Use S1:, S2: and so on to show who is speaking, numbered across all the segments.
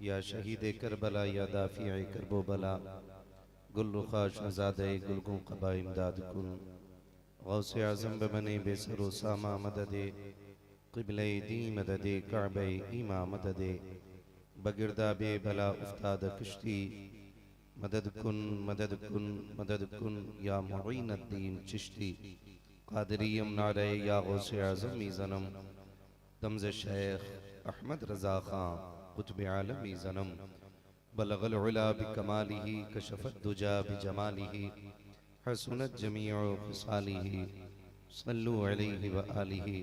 S1: या शहीद करबला या दाफ़ी करबो बला गुल रुखा शहज़ादे गुलगों क़बा इमदाद कुन गौसे आज़म बने बेसरो सामा मददे क़िबले दी मददे काबे ईमा मददे बगिरदा बे भला उस्ताद कश्ती मदद कुन मदद कुन मदद कुन या मुईनुद्दीन चिश्ती क़ादिरियम नारे या गौसे आज़म ज़नम तमज़ शेख अहमद रज़ा ख़ां कुतुब आलमी ज़नम बलगल उला बिकमालिही कशफत दुजा बिजमालिही हसनत जमीउ खिसालिही सल्लु अलैहि व आलिही।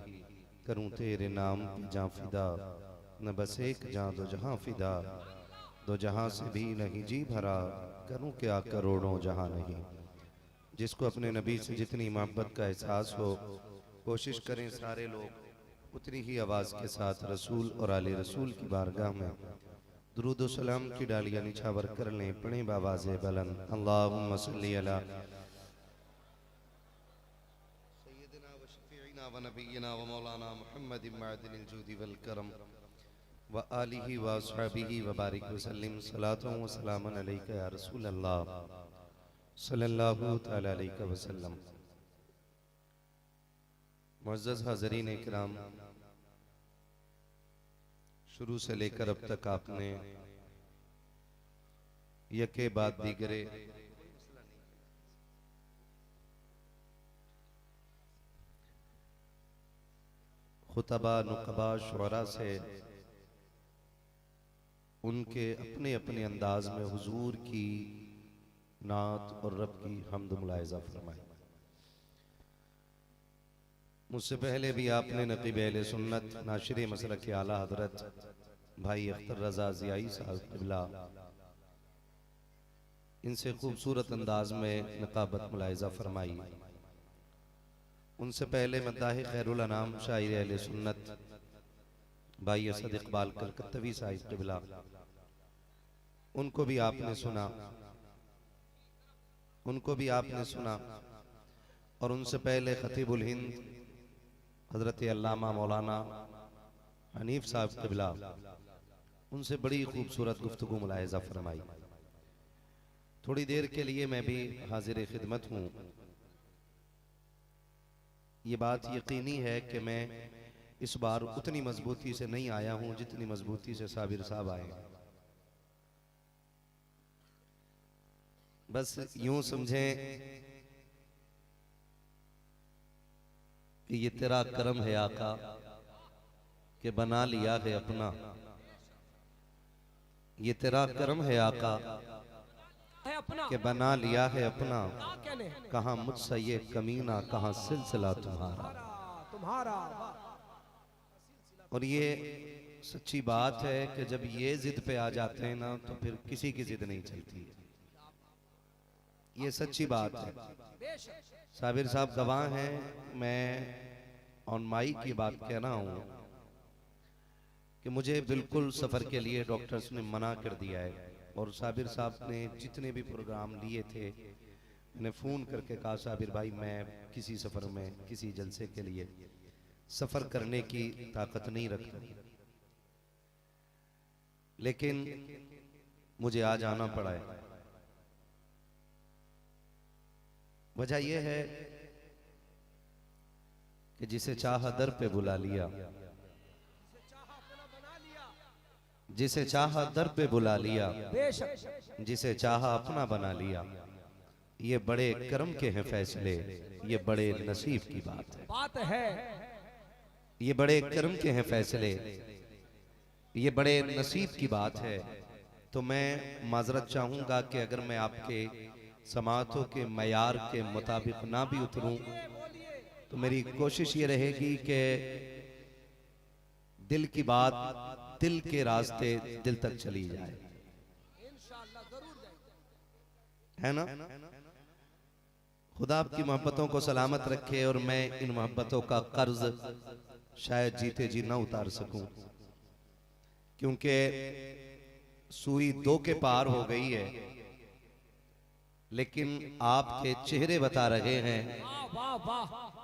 S1: करूँ तेरे नाम पे जाँ फिदा न बस एक जाँ दो जहाँ फिदा दो जहाँ से भी नहीं जी भरा करूँ क्या करोड़ों जहाँ नहीं। जिसको अपने नबी से जितनी मोहब्बत का एहसास हो कोशिश करें सारे लोग उतनी ही आवाज़ के साथ रसूल और आले रसूल की बारगाह में दुरूद सलाम की डालियाँ निछावर कर लें। पढ़ें बावाज़े बुलंद अल्लाहुम्मा सल्ली अला सय्यिदिना व शफीइना व नबिय्यिना व मौलाना मुहम्मदिन मअदिनिल जूदि वल करम व आलिहि व अस्हाबिहि व बारिक व सल्लिम सलातु व सलामन अलैका या रसूल अल्लाह सल्लल्लाहु तआला अलैहि वसल्लम। मुअज़्ज़ज़ हाज़रीन इकराम, शुरू से लेकर अब तक आपने यके बाद दीगरे खुतबा नुकबा शुअरा से उनके अपने अपने अंदाज में हुजूर की नात और रब की हम्द मुलाहिज़ा फरमाई। मुझसे पहले भी आपने नक़ीब अहले सुन्नत नाशिर मसलक के आला हज़रत भाई अख्तर रज़ा ज़ियाई साहब क़िबला इनसे खूबसूरत अंदाज में नक़ाबत मुलाहिज़ा फरमाई। उनसे पहले मद्दाह खैरुल अनाम शायर अहले सुन्नत भाई असद इक़बाल कलकत्तवी साहिब क़िबला उनको भी आपने सुना, उनको भी आपने सुना। और उनसे पहले खतीबुल हिंद हज़रत अल्लामा मौलाना हनीफ साहब क़िबला उनसे बड़ी खूबसूरत गुफ्तगू मुलाहिज़ा फरमाई। थोड़ी देर के लिए मैं भी हाजिर खिदमत हूँ। ये बात यकीनी है कि मैं इस बार उतनी मजबूती से नहीं आया हूँ जितनी मजबूती से साबिर साहब आए। बस यूं समझें कि ये तेरा करम है आका कि बना लिया है अपना। ये तेरा करम है आका कि बना लिया है अपना। कहाँ मुझसे ये कमीना कहाँ सिलसिला तुम्हारा। और ये सच्ची बात है कि जब ये जिद पे आ जाते हैं ना तो फिर किसी की जिद नहीं चलती। ये सच्ची बात है। साबिर साहब गवाह हैं। मैं ऑन माइक की बात कह रहा हूँ कि मुझे बिल्कुल सफ़र के लिए डॉक्टर्स ने मना कर दिया है। और साबिर साहब ने जितने भी प्रोग्राम लिए थे मैंने फ़ोन करके कहा साबिर भाई मैं किसी सफ़र में किसी जलसे के लिए सफ़र करने की ताकत नहीं रखता, लेकिन मुझे आज आना पड़ा है। वजह यह है कि जिसे चाहा दर पे बुला लिया, जिसे चाहा दर पे बुला लिया, जिसे चाहा अपना बना लिया। ये बड़े करम के हैं फैसले, ये बड़े नसीब की बात है। ये बड़े करम के हैं फैसले, ये बड़े नसीब की बात है। तो मैं माजरत चाहूंगा कि अगर मैं आपके समातों के मयार के मुताबिक ना भी उतरूं तो मेरी कोशिश ये रहेगी कि दिल की बात दिल के रास्ते दिल तक चली जाए, है ना। खुदा आपकी मोहब्बतों को सलामत रखे और मैं इन मोहब्बतों का कर्ज शायद जीते जी ना उतार सकूं, क्योंकि सुई दो के पार हो गई है, लेकिन आपके चेहरे बता रहे हैं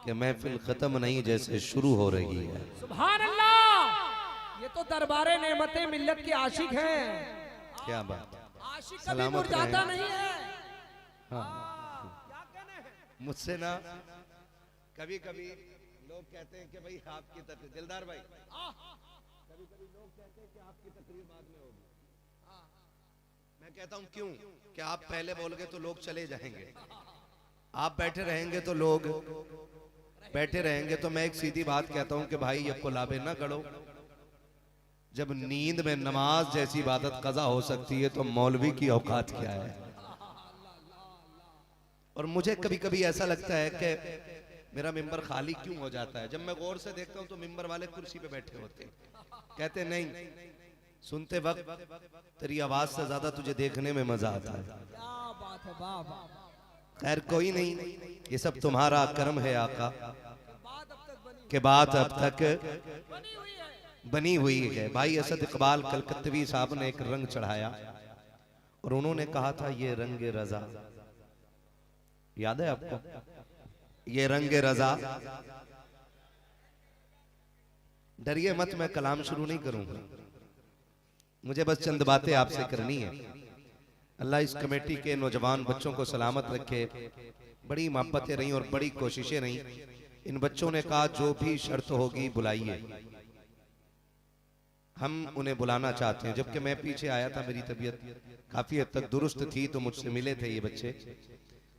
S1: कि महफिल खत्म नहीं जैसे शुरू हो रही है।
S2: सुभान अल्लाह। ये तो दरबारे नेमते मिल्लत के आशिक हैं।
S1: क्या बात,
S2: आशिक कभी मुरझाता नहीं है।
S1: हाँ।
S2: क्या कहने हैं?
S1: मुझसे ना कभी कभी लोग कहते हैं कि भाई आपकी तकरीर, दिलदार भाई, कभी कभी लोग कहते हैं कि आपकी तकरीर बाद में होगी। मैं कहता हूं क्यों, कि आप पहले बोलोगे तो लोग चले जाएंगे, आप बैठे रहेंगे तो लोग बैठे रहेंगे। तो मैं एक सीधी बात कहता हूं कि भाई ये कुलाबे ना गढ़ो। जब नींद में नमाज जैसी इबादत कज़ा हो सकती है तो मौलवी की औकात क्या है। और मुझे कभी कभी ऐसा लगता है कि मेरा मिंबर खाली क्यों हो जाता है। जब मैं गौर से देखता हूं तो मिंबर वाले कुर्सी पे बैठे होते हैं, कहते नहीं, सुनते वक्त तेरी आवाज से ज्यादा तुझे देखने में मजा आता है।
S2: क्या बात है, वाह वाह।
S1: खैर कोई नहीं, ये सब तुम्हारा कर्म है आका,
S2: के बाद
S1: के बाद
S2: अब तक
S1: अब तक
S2: बनी हुई है।
S1: बनी हुई है। भाई असद इकबाल कलकत्तवी साहब ने एक रंग चढ़ाया और उन्होंने कहा था ये रंग रजा, याद है आपको? ये रंग रजा। डरिए मत, मैं कलाम शुरू नहीं करूंगा, मुझे बस चंद बातें आपसे करनी है। अल्लाह इस कमेटी के नौजवान बच्चों को सलामत रखे। बड़ी मोहब्बतें रही और बड़ी कोशिशें रही। इन बच्चों ने कहा जो भी शर्त होगी बुलाइए, हम उन्हें बुलाना चाहते हैं। जबकि मैं पीछे आया था, मेरी तबीयत काफी हद तक दुरुस्त थी, तो मुझसे मिले थे ये बच्चे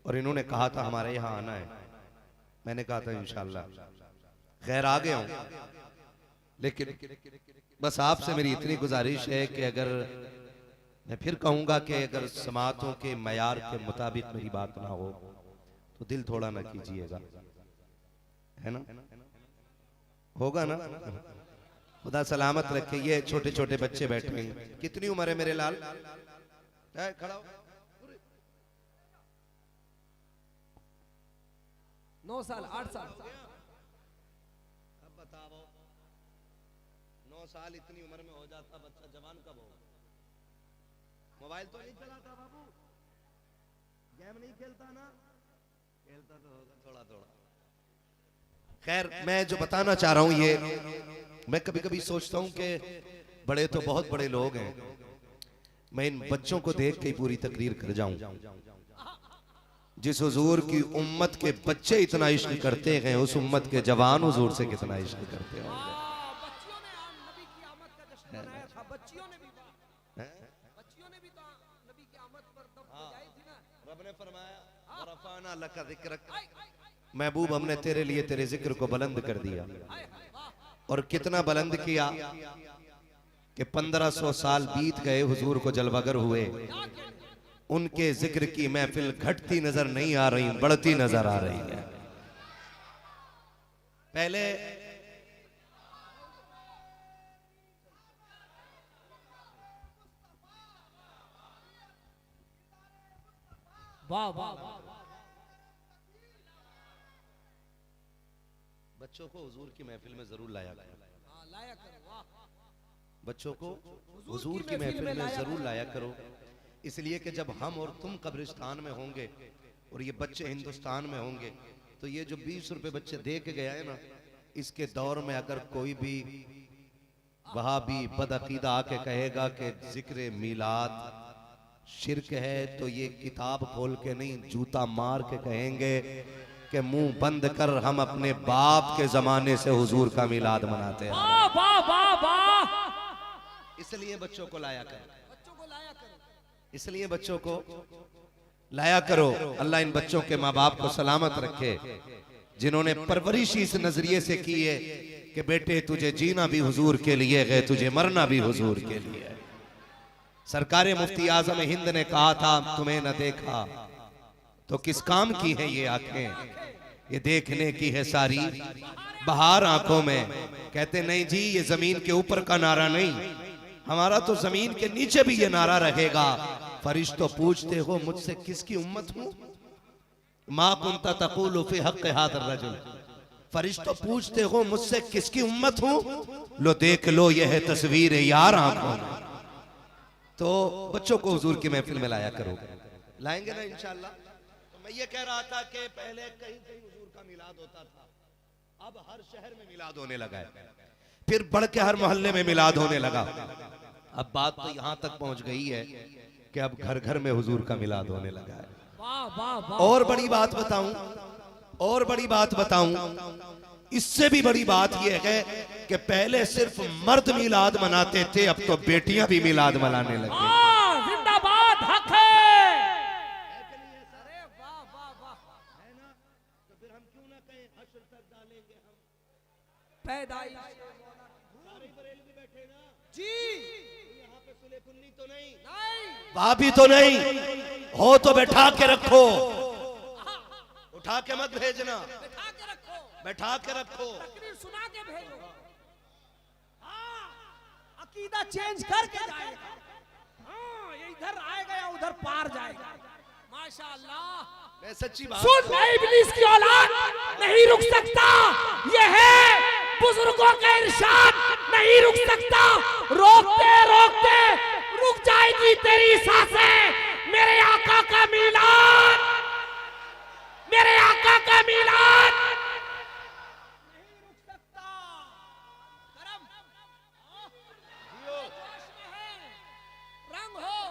S1: और इन्होंने कहा था हमारे यहाँ आना है। मैंने कहा था इंशाल्लाह। खैर आ गया हूं, लेकिन बस आपसे मेरी इतनी गुजारिश है कि अगर मैं फिर कहूंगा कि अगर समातों के मयार के मुताबिक मेरी बात ना हो तो दिल थोड़ा ना कीजिएगा, है ना? होगा ना? खुदा सलामत रखे। ये छोटे छोटे बच्चे बैठे हैं। कितनी उम्र है मेरे लाल? खड़ा हो।
S2: 9 साल 8 साल।
S1: अब बताओ, 9 साल इतनी उम्र में हो जाता बच्चा, जवान कब होगा? मोबाइल तो नहीं चलाता बाबू, गेम नहीं खेलता ना? खेलता तो होगा थोड़ा थोड़ा। खैर मैं जो बताना चाह रहा हूं, ये मैं कभी कभी सोचता हूं कि बड़े तो बहुत बड़े लोग हैं, मैं इन बच्चों को देख के पूरी तकरीर कर जाऊं। जिस हुजूर की उम्मत के बच्चे इतना इश्क करते हैं, उस उम्मत के जवान हुजूर से कितना इश्क करते होंगे।
S2: बच्चियों ने नबी की आमद का जश्न मनाया था। बच्चियों ने भी तो नबी की आमद पर दब बजाई थी ना।
S1: रब ने फरमाया रफ़ाना लका ज़िक्रक, महबूब हमने तेरे लिए तेरे जिक्र को बुलंद कर दिया। और कितना बुलंद किया कि 1500 साल बीत गए, हुजूर को जलवागर हुए, उनके जिक्र की महफिल घटती नजर नहीं आ रही, बढ़ती नजर आ रही है। पहले
S2: वाह वाह वाह।
S1: बच्चों को हुजूर की महफिल में जरूर लाया करो।
S2: लाया करो, वाह।
S1: बच्चों को हुजूर की महफिल में जरूर लाया करो, इसलिए कि जब हम और तुम कब्रिस्तान में होंगे और ये बच्चे हिंदुस्तान में होंगे, तो ये जो 20 रुपए बच्चे दे के गया है ना, इसके दौर में अगर कोई भी वहाबी बदअकीदा आके कहेगा कि जिक्र मिलाद शिरक है, तो ये किताब खोल के नहीं, जूता मार के कहेंगे कि मुंह बंद कर, हम अपने बाप के जमाने से हुजूर का मिलाद मनाते हैं।
S2: वाह वाह वाह वाह।
S1: इसलिए बच्चों को लाया करो,
S2: बच्चों को लाया करो,
S1: इसलिए बच्चों को लाया करो। अल्लाह इन बच्चों के माँ बाप को सलामत रखे, जिन्होंने परवरिश इस नजरिए से की है कि बेटे तुझे जीना भी हुजूर के लिए है, तुझे मरना भी हुजूर के लिए है। सरकार मुफ्ती आजम हिंद ने कहा था, तुम्हें न देखा तो किस काम की है ये आंखें, ये देखने की है सारी बहार आंखों में। कहते नहीं जी, ये जमीन के ऊपर का नारा नहीं, हमारा तो जमीन के नीचे भी ये नारा रहेगा। फरिश्तों पूछते हो मुझसे किसकी उम्मत हूं, मा कुंता तक़ूलु फी हक़्क़ि हाज़ा रजुल। फरिश्तों पूछते हो मुझसे किसकी उम्मत हूं, लो देख लो यह है तस्वीर यार आंखों में। तो बच्चों को हुजूर की महफिल में लाया करो, लाएंगे ना इंशाअल्लाह। तो मैं ये कह रहा था कि पहले कहीं कहीं हुजूर का मिलाद होता था, अब हर शहर में मिलाद होने लगा है। फिर बढ़ के हर मोहल्ले में मिलाद होने लगा। अब बात तो यहां तक पहुंच गई है कि अब घर घर में हुजूर का मिलाद होने लगा है।
S2: वाह वाह वाह।
S1: और बड़ी बात बताऊं, और बड़ी बात बताऊं, इससे भी बड़ी बात यह है कि पहले सिर्फ मर्द मिलाद मनाते थे, अब तो बेटियां भी मिलाद मनाने लगी।
S2: जिंदाबाद हक है। अरे वाह वाह वाह, है ना? तो फिर हम क्यों ना कहें हश्र तक डालेंगे हम पैदाइश। सारे बरेलवी बैठे ना जी, यहाँ पे सुले कुन्नी तो नहीं,
S1: भाभी तो नहीं हो तो बैठा के रखो, उठा के मत भेजना,
S2: बैठा के रखो,
S1: बैठा के रखो,
S2: तकरीर सुना के भेजो। हाँ, अकीदा चेंज करके जाएगा। हाँ, ये इधर आएगा या उधर पार जाएगा। माशाअल्लाह।
S1: मैं सच्ची बात
S2: सुन, इब्लीस की औलाद नहीं रुक सकता, ये है बुजुर्गों का इरशाद, नहीं रुक सकता। रोकते रोकते रुक जाएगी तेरी सांसें। मेरे आका का मिलाद, मेरे आका का मिलाद नहीं रुक सकता। करम जोश में है, रंग हो,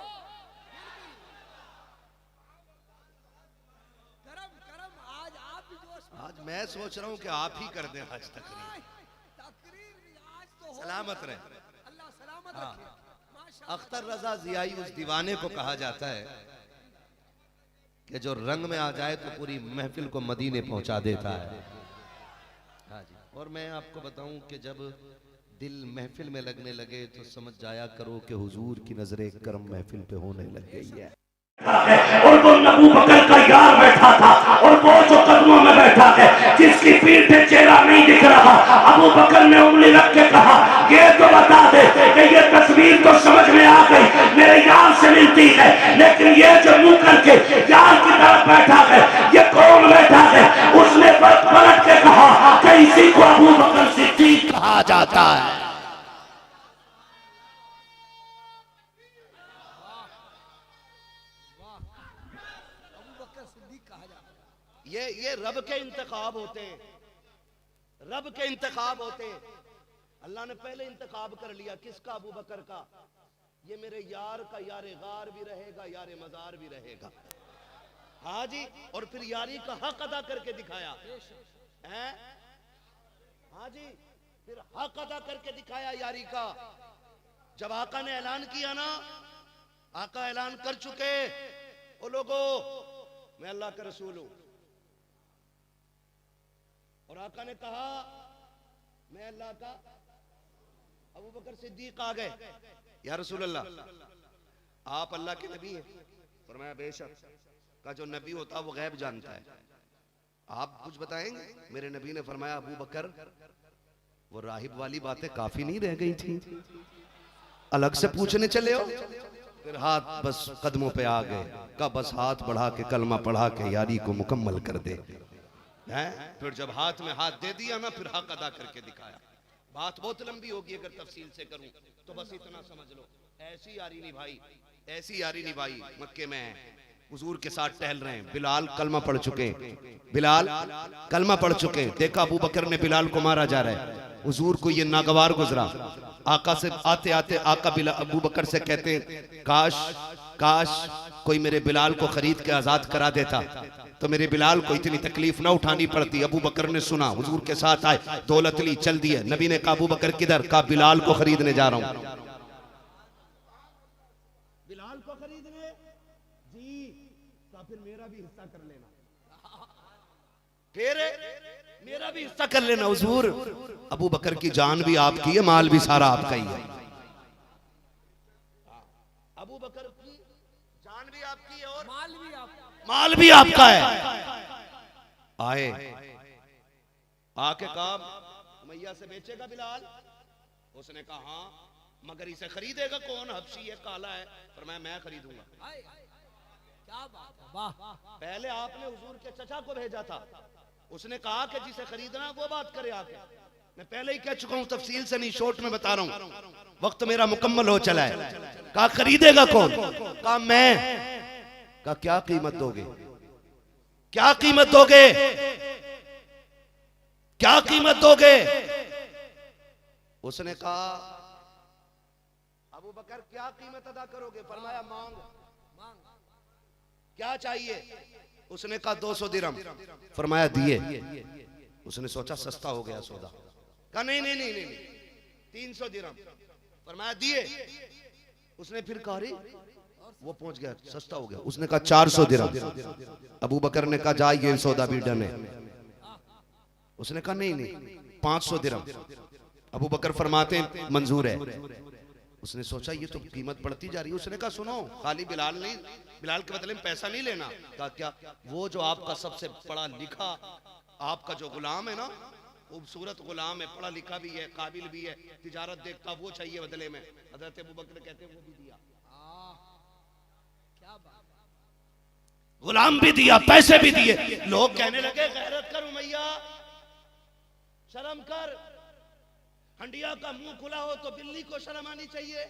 S2: करम करम। आज आप भी जोश में।
S1: आज मैं सोच रहा हूं कि आप ही कर दें आज तकरीर।
S2: तकरीर भी आज तो हो।
S1: सलामत रहे।
S2: अल्लाह सलामत रखे। माशाअल्लाह।
S1: अख्तर रजा जियाई उस दीवाने को कहा जाता है कि जो रंग में आ जाए तो पूरी महफिल को मदीने पहुंचा देता है। हाँ जी। और मैं आपको बताऊं कि जब दिल महफिल में लगने लगे तो समझ जाया करो कि हुजूर की नजरे करम महफिल पे होने लग गई है।
S3: और वो अबू बकर का यार बैठा था, और वो जो कदमों में बैठा है, जिसकी पीठ पे चेहरा नहीं दिख रहा, अबू बकर ने उंगली रख के कहा, ये तो बता दे कि ये तस्वीर तो समझ में आ गई, मेरे यार से मिलती है, लेकिन ये जो मुंह करके यार की तरफ बैठा है, ये कौन बैठा है? उसने पलट के कहा कि इसी को अबू बकर सिद्दीक कहा जाता है।
S1: ये रब के इंतखाब होते हैं, रब के इंतखाब होते हैं। अल्लाह ने पहले इंतखाब कर लिया किसका? अबू बकर का। ये मेरे यार का यार गार भी रहेगा, यार मजार भी रहेगा। हाँ जी। और फिर यारी का हक अदा करके दिखाया है। हाँ जी, फिर हक अदा करके दिखाया यारी का। जब आका ने ऐलान किया ना, आका ऐलान कर चुके, ओ लोगो मैं अल्लाह का रसूल हूं, और आका ने कहा मैं अल्लाह का। अबू बकर सिद्दीक आ गए, या रसूल अल्लाह आप अल्लाह के नबी हैं? फरमाया बेशक। का जो नबी होता वो गैब जानता है, आप कुछ बताएंगे? मेरे नबी ने फरमाया अबू बकर वो राहिब वाली बातें काफी नहीं रह गई थी, अलग से पूछने चले हो? फिर हाथ बस कदमों पे आ गए, का बस हाथ बढ़ा के कलमा पढ़ा के यारी को मुकम्मल कर दे। हैं? फिर जब हाथ में हाथ दे दिया ना, फिर हक अदा करके दिखाया। बात बहुत लंबी होगी अगर तफसील से करूं, तो बस इतना समझ लो। ऐसी यारी निभाई, ऐसी यारी निभाई। मक्के में हुजूर के साथ टहल रहे हैं, बिलाल कलमा पढ़ चुके, बिलाल कलमा पढ़ चुके। देखा अबू बकर ने बिलाल को मारा जा रहा है। हुजूर को ये नागवार गुजरा। आका से आते आते आका अबू बकर से कहते हैं काश काश कोई मेरे बिलाल को खरीद के आजाद करा देता तो मेरे बिलाल को इतनी तकलीफ ना उठानी पड़ती। अबू बकर ने सुना, हुजूर के साथ आए, दौलत ली, चल दिए। नबी ने कहा अबू बकर किधर? कहा बिलाल को खरीदने जा रहा हूं। बिलाल को खरीदने जी, तो फिर मेरा भी हिस्सा कर लेना, फिर मेरा भी हिस्सा कर लेना। हुजूर अबू बकर की जान भी आपकी है, माल भी सारा आपका ही है। अबू बकर की जान भी आपकी है और माल भी आपका है। आए आके कहा मैया से बेचेगा बिलाल? उसने कहा हाँ, मगर इसे खरीदेगा कौन? हबशी है, काला है। पर मैं खरीदूंगा।
S2: क्या बात है, वाह।
S1: पहले आपने हुजूर के चचा को भेजा था, उसने कहा कि जिसे खरीदना वो बात करे आके। मैं पहले ही कह चुका हूं, तफसील से नहीं, शॉर्ट में बता रहा हूं, वक्त मेरा मुकम्मल हो चला है। कहा खरीदेगा कौन? कहा मैं। कहा क्या कीमत दोगे? क्या कीमत दोगे? क्या कीमत दोगे? उसने कहा अबू बकर क्या कीमत अदा करोगे? फरमाया मांग, क्या चाहिए? उसने कहा 200 दिरहम। फरमाया दिए। उसने सोचा सस्ता हो गया सौदा, कहा नहीं नहीं नहीं नहीं, 300 दिरहम। फरमाया दिए। उसने फिर कहा रे वो पहुंच गया, सस्ता हो गया। उसने कहा 400 दिरहम। अबू बकर ने कहा जा ये सौदा भी डन है। उसने कहा नहीं नहीं 500 दिरहम। अबू बकर फरमाते मंजूर है। उसने सोचा ये तो कीमत बढ़ती जा रही है। उसने कहा सुनो, खाली बिलाल नहीं, बिलाल के बदले में पैसा नहीं लेना। कहा क्या? वो जो आपका सबसे पढ़ा लिखा आपका जो गुलाम है ना, खूबसूरत गुलाम है, पढ़ा लिखा भी है, काबिल भी है, तिजारत देखता, वो चाहिए बदले में। हजरत अबू बकर कहते वो भी दिया, गुलाम भी दिया, पैसे भी दिए। लोग कहने लगे गैरत कर उमैया, शर्म कर, हंडिया का मुंह खुला हो तो बिल्ली को शर्म आनी चाहिए।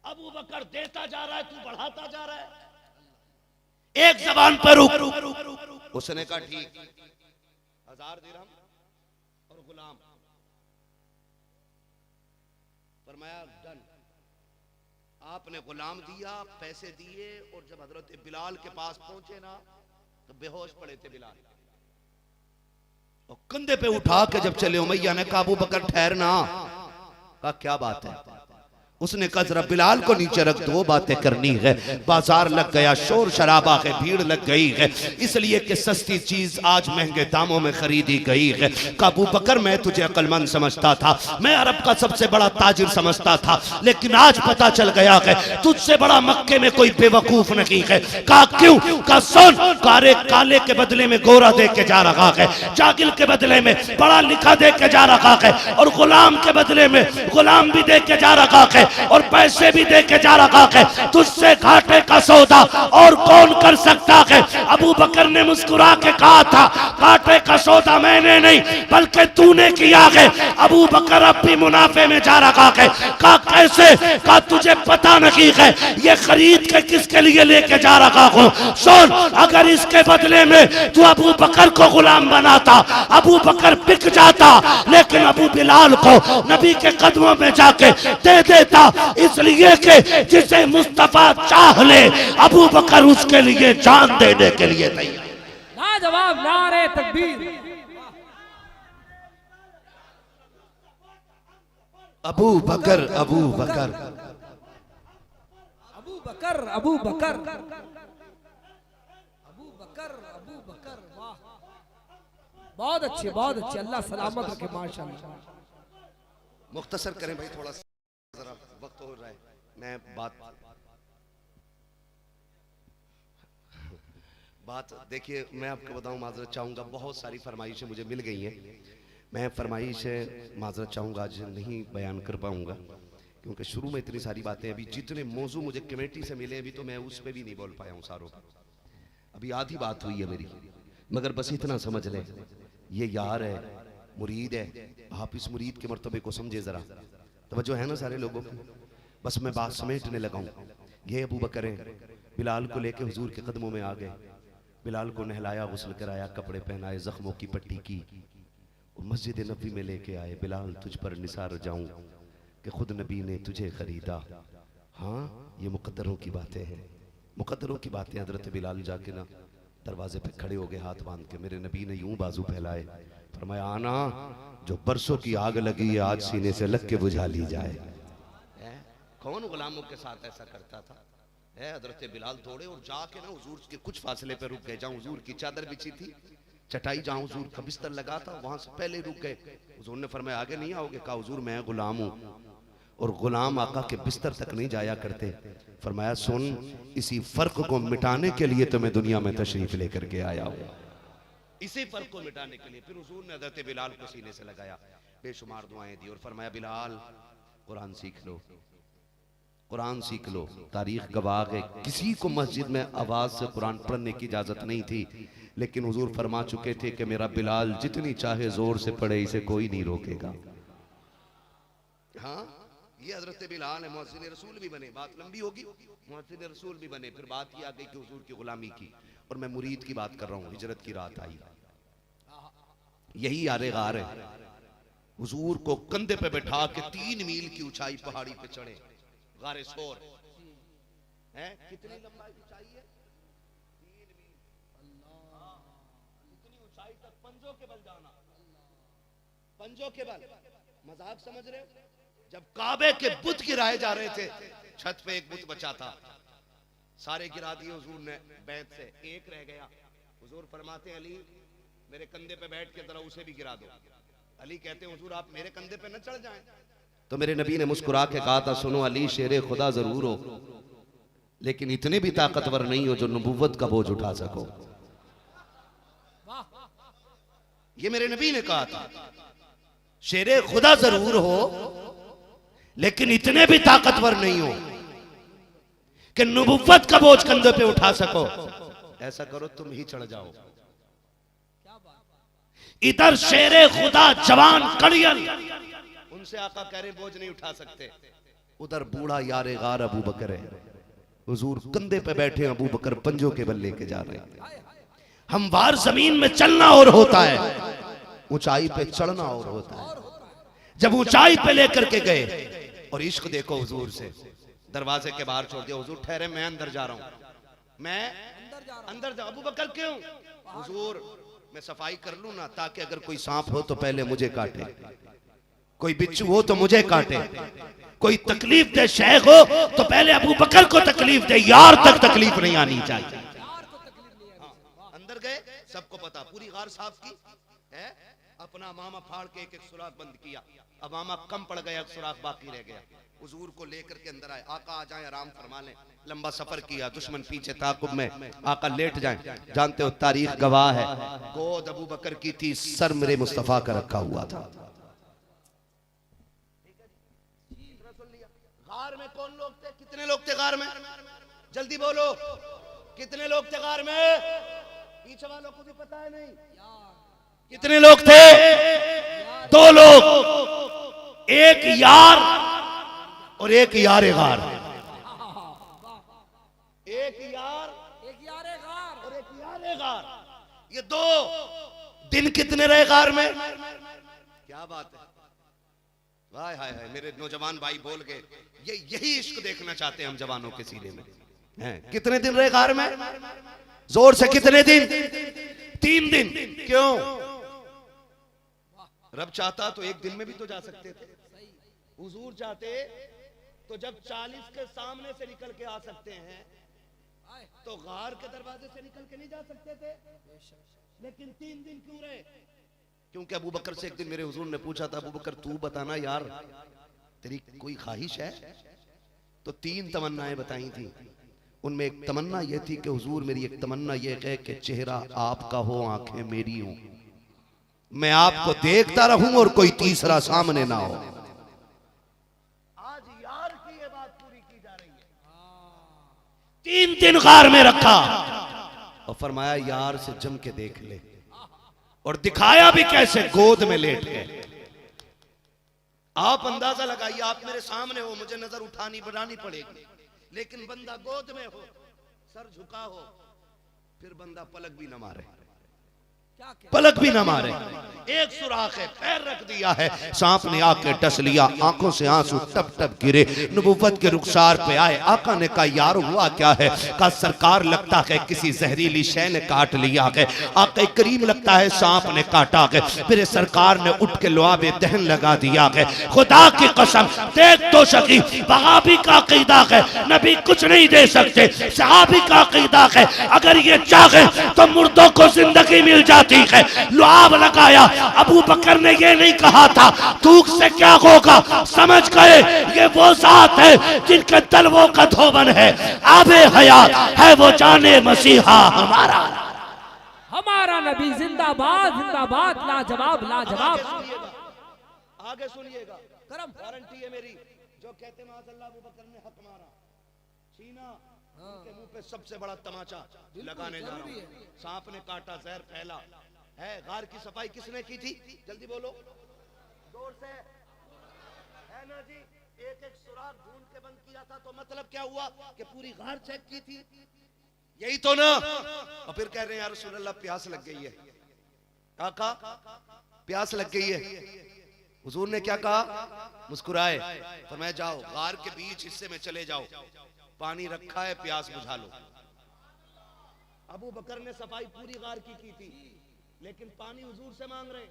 S1: अबू बकर देता जा रहा है, तू बढ़ाता जा रहा है, एक जबान पर रुक। उसने कहा ठीक, 1000 दिरहम और गुलाम। फरमाया डन। आपने गुलाम दिया, पैसे दिए, और जब हजरत बिलाल के पास पहुंचे ना तो बेहोश पड़े थे बिलाल, और कंधे पे उठा के जब चले उमैया ने कहा अबू बकर ठहरना। कहा क्या बात है? उसने कहा जरा बिलाल को नीचे रख दो, बातें करनी है। बाजार लग गया, शोर शराबा है, भीड़ लग गई है, इसलिए कि सस्ती चीज आज महंगे दामों में खरीदी गई है। अबू बकर मैं तुझे अक्लमंद समझता था, मैं अरब का सबसे बड़ा ताजिर समझता था, लेकिन आज पता चल गया है तुझसे बड़ा मक्के में कोई बेवकूफ नहीं है। कहा क्यों? कहा सुन, कारे काले के बदले में गोरा दे के जा रहा है, जागिल के बदले में पढ़ा लिखा दे के जा रहा है, और गुलाम के बदले में गुलाम भी दे के जा रहा है, और पैसे भी दे के जा रहा है। तुझसे घाटे का सौदा और कौन कर सकता है? अबू बकर ने मुस्कुरा के कहा था घाटे का सौदा मैंने नहीं बल्कि तूने किया है। अबू बकर अब भी मुनाफे में जा रहा है। कहा कैसे? कहा तुझे पता नहीं है ये खरीद के किसके लिए लेके जा रहा हूं। सुन, अगर इसके बदले में तू अबू बकर को गुलाम बनाता, अबू बकर बिक जाता, लेकिन अबू बिलाल को नबी के कदमों में जाके दे देता, इसलिए कि जिसे मुस्तफा चाह ले अबू बकर उसके लिए जान देने के लिए तैयार।
S2: लाजवाब, नारे तकबीर।
S1: अबू बकर अबू बकर
S2: अबू बकर अबू बकर अबू बकर अबू बकर, वाह, बहुत अच्छे, बहुत अच्छे, अल्लाह सलामत रखे, माशाअल्लाह।
S1: मुख्तसर करें भाई, थोड़ा सा जरा वक्त हो रहा है। मैं बात देखिए, मैं आपको बताऊं, माजरत चाहूंगा, बहुत सारी फरमाइशें मुझे मिल गई हैं। मैं फरमाइशें माजरत चाहूंगा आज नहीं बयान कर पाऊंगा, क्योंकि शुरू में इतनी सारी बातें, अभी जितने मौजू मुझे कमेटी से मिले अभी तो मैं उस पर भी नहीं बोल पाया हूँ सारों पर, अभी आधी बात हुई है मेरी। मगर बस इतना समझ लें, ये यार है, मुरीद है, आप इस मुरीद के मर्तबे को समझे जरा, तवज्जो है ना सारे लोगों की। बस मैं बात समेटने लगा हूँ। ये अबू बकर हैं, बिलाल को लेके हुजूर के कदमों में आ गए, बिलाल को नहलाया, गुस्ल कराया, कपड़े पहनाए, जख्मों की पट्टी की, और मस्जिद नबी में लेके आए। बिलाल तुझ पर निसार जाऊं कि खुद नबी ने तुझे खरीदा। हाँ, ये मुकद्दरों की बातें हैं, मुकद्दरों की बातें। हजरत बिलाल जाके ना दरवाजे पे खड़े हो गए हाथ बांध के। मेरे नबी ने यूं बाजू फैलाए, फरमाया आना, जो बरसों की आग लगी है आज सीने से लग के बुझा ली जाए। कौन गुलामों के साथ ऐसा करता था? हजरत बिलाल दौड़े और जाके ना हुजूर के कुछ फासले पे रुक गए, जहां हुजूर की चादर बिछी थी, चटाई जहां हुजूर का बिस्तर लगा था, वहां से पहले रुक गए। हुजूर ने फरमाया आगे नहीं आओगे? कहा हुजूर मैं गुलाम हूं, और गुलाम आका के बिस्तर तक नहीं जाया करते। फरमाया सुन, इसी फर्क को मिटाने के लिए तो मैं दुनिया में तशरीफ लेकर के आया हूं, इसी फर्क को मिटाने के लिए। फिर हुजूर ने हजरत बिलाल को सीने से लगाया, बेशुमार दुआएं दी, और फरमाया बिलाल कुरान सीख लो, कुरान सीख लो। तारीख गवाह है किसी को मस्जिद में आवाज से कुरान पढ़ने की इजाजत नहीं थी, लेकिन हुजूर फरमा चुके थे कि मेरा बिलाल जितनी चाहे जोर से पढ़े, इसे कोई नहीं रोकेगा। हाँ, ये हजरत बिलाल है, मुअज्जिन रसूल भी बने, बात लंबी होगी, मुअज्जिन रसूल भी बने। फिर बात ये आ गई कि हुजूर की गुलामी की, और मैं मुरीद की बात कर रहा हूँ। हिजरत की रात आई, यही यारे गार है,
S4: हुजूर को कंधे पे बैठा के 3 मील की ऊंचाई पहाड़ी पे चढ़े, गारे सोर है। कितनी लंबाई ऊंचाई है? 3 मील। अल्लाह, इतनी ऊंचाई तक पंजों के बल जाना, पंजों के बल। मजाक समझ रहे हो? जब काबे के बुत गिराए जा रहे थे, छत पे एक बुत बचा था, सारे गिरा दिए हुजूर ने बैत से, एक रह गया। हुजूर फरमाते हैं अली मेरे कंधे पे बैठ के जरा उसे भी गिरा दो। अली कहते हैं हुजूर आप मेरे कंधे पे न चढ़ जाएं। तो मेरे नबी ने मुस्कुरा के कहा था सुनो अली, शेरे खुदा जरूर हो लेकिन इतने भी ताकतवर नहीं हो जो नबूवत का बोझ उठा सको। ये मेरे नबी ने कहा था, शेरे खुदा जरूर हो लेकिन इतने भी ताकतवर नहीं हो कि नबूवत का बोझ कंधे पे उठा सको। ऐसा करो तुम ही चढ़ जाओ। इधर शेरे खुदा जवान कड़ियल, उनसे आका कह रहे बोझ नहीं उठा सकते। उधर बूढ़ा यारे गार अबू बकर है, हुजूर कंधे पे बैठे अबू बकर पंजों के बल लेके जा रहे हैं। हमवार जमीन में चलना और होता है, ऊंचाई पे चढ़ना और होता है। जब ऊंचाई पे लेकर के गए और इश्क देखो हुजूर से, दरवाजे के बाहर छोड़ दिया। हुजूर ठहरे मैं अंदर जा रहा हूं, मैं अंदर जा। अबू बकर क्यों? हुजूर मैं सफाई कर लूं ना, ताकि अगर कोई सांप हो तो पहले मुझे काटे, कोई बिच्छू हो तो मुझे काटे, कोई तकलीफ दे शेख हो तो पहले अबू बकर को तकलीफ दे, यार तक तकलीफ नहीं आनी चाहिए। अंदर गए, सबको पता पूरी गार साफ की है, अपना मामा फाड़ के एक एक सुराख बंद किया। अब मामा कम पड़ गया, सुराख बाकी रह गया। हुजूर को लेकर के अंदर आए, आका आ जाए आराम फरमा लें। लंबा सफर किया, दुश्मन पीछे ताकुब में, आका लेट जाएं। जानते हो तारीख गवाह है, गोद अबू बकर की थी, सर मेरे मुस्तफा का रखा हुआ था। गार में कौन लोग थे? कितने लोग थे गार में? जल्दी बोलो, कितने लोग थे गार में? पीछे वालों को भी पता है नहीं? कितने लोग थे? 2 लोग, एक यार और एक यारे गार। एक यार और एक यारे गार। ये 2 दिन कितने रहे गार में? क्या बात है, हाय हाय हाय। मेरे नौजवान भाई बोल गए, यही इश्क देखना चाहते हैं हम जवानों के सीने में। हैं कितने दिन रहे गार में? जोर से कितने दिन? 3 दिन। क्यों? रब चाहता तो एक दिन में भी तो जा सकते थे। हुजूर चाहते तो जब 40 के सामने से निकल के आ सकते हैं तो गार के दरवाजे से निकल के नहीं जा सकते थे। लेकिन 3 दिन क्यों रहे? क्योंकि अबू बकर से एक दिन मेरे हुजूर ने पूछा था, अबू बकर तू बताना यार तेरी कोई ख्वाहिश है? तो 3 तमन्नाएं बताई थी। उनमें एक तमन्ना यह थी कि हुजूर मेरी एक तमन्ना यह है कि चेहरा आपका हो, आंखें मेरी हो, मैं आपको देखता रहूं और कोई तीसरा सामने ना हो। आज यार की ये बात पूरी की जा रही है। 3 दिन गार में रखा और फरमाया यार से जम के देख ले, और दिखाया भी कैसे, गोद में लेट के। आप अंदाजा लगाइए, आप मेरे सामने हो, मुझे नजर उठानी बढ़ानी पड़ेगी, लेकिन बंदा गोद में हो, सर झुका हो, फिर बंदा पलक भी न मारे, पलक भी ना मारे। एक सुराख है, पैर रख दिया है, सांप ने आके डस लिया, आंखों से आंसू टप टप गिरे, नबूवत के रुखसार पे आए। आका ने कहा यार हुआ क्या है? कहा सरकार लगता है किसी जहरीली शय ने काट लिया है। आका करीम लगता है सांप ने काटा है। फिर सरकार ने उठ के लुआबे दहन लगा दिया है। खुदा की कसम देख तो सकी, वहाबी का अकीदा है नबी कुछ नहीं दे सकते, सहाबी का अकीदा है अगर ये चाहे तो मुर्दों को जिंदगी मिल जाती है। लुआब लगाया। अबू बकर ने ये नहीं कहा था थूक से क्या होगा, समझ गए ये वो जात है जिनके तलवों का धोबन है, आबे हयात है वो जाने मसीहा हमारा।
S2: हमारा नबी जिंदाबाद जिंदाबाद, लाजवाब लाजवाब।
S4: आगे सुनिएगा, गारंटी है मेरी। जो कहते माज़अल्लाह अबू बकर ने हक मारा, छीना, उनके मुंह पे सबसे बड़ा तमाचा लगाने जा रहा हूं। सांप ने काटा, जहर फैला है। गार की सफाई किसने की थी? जल्दी बोलो, जोर से, है ना जी? एक एक सुराख ढूंढ के बंद किया था, तो मतलब क्या हुआ कि पूरी गार चेक की थी, यही तो ना? और फिर कह रहे हैं यार रसूल अल्लाह प्यास लग गई है, आका प्यास लग गई है। हुजूर ने क्या कहा? मुस्कुराए, फरमाया जाओ गार के बीच हिस्से में चले जाओ, पानी रखा है, प्यास बुझा लो। अबू बकर ने सफाई पूरी गार की थी, लेकिन पानी हुजूर से मांग रहे,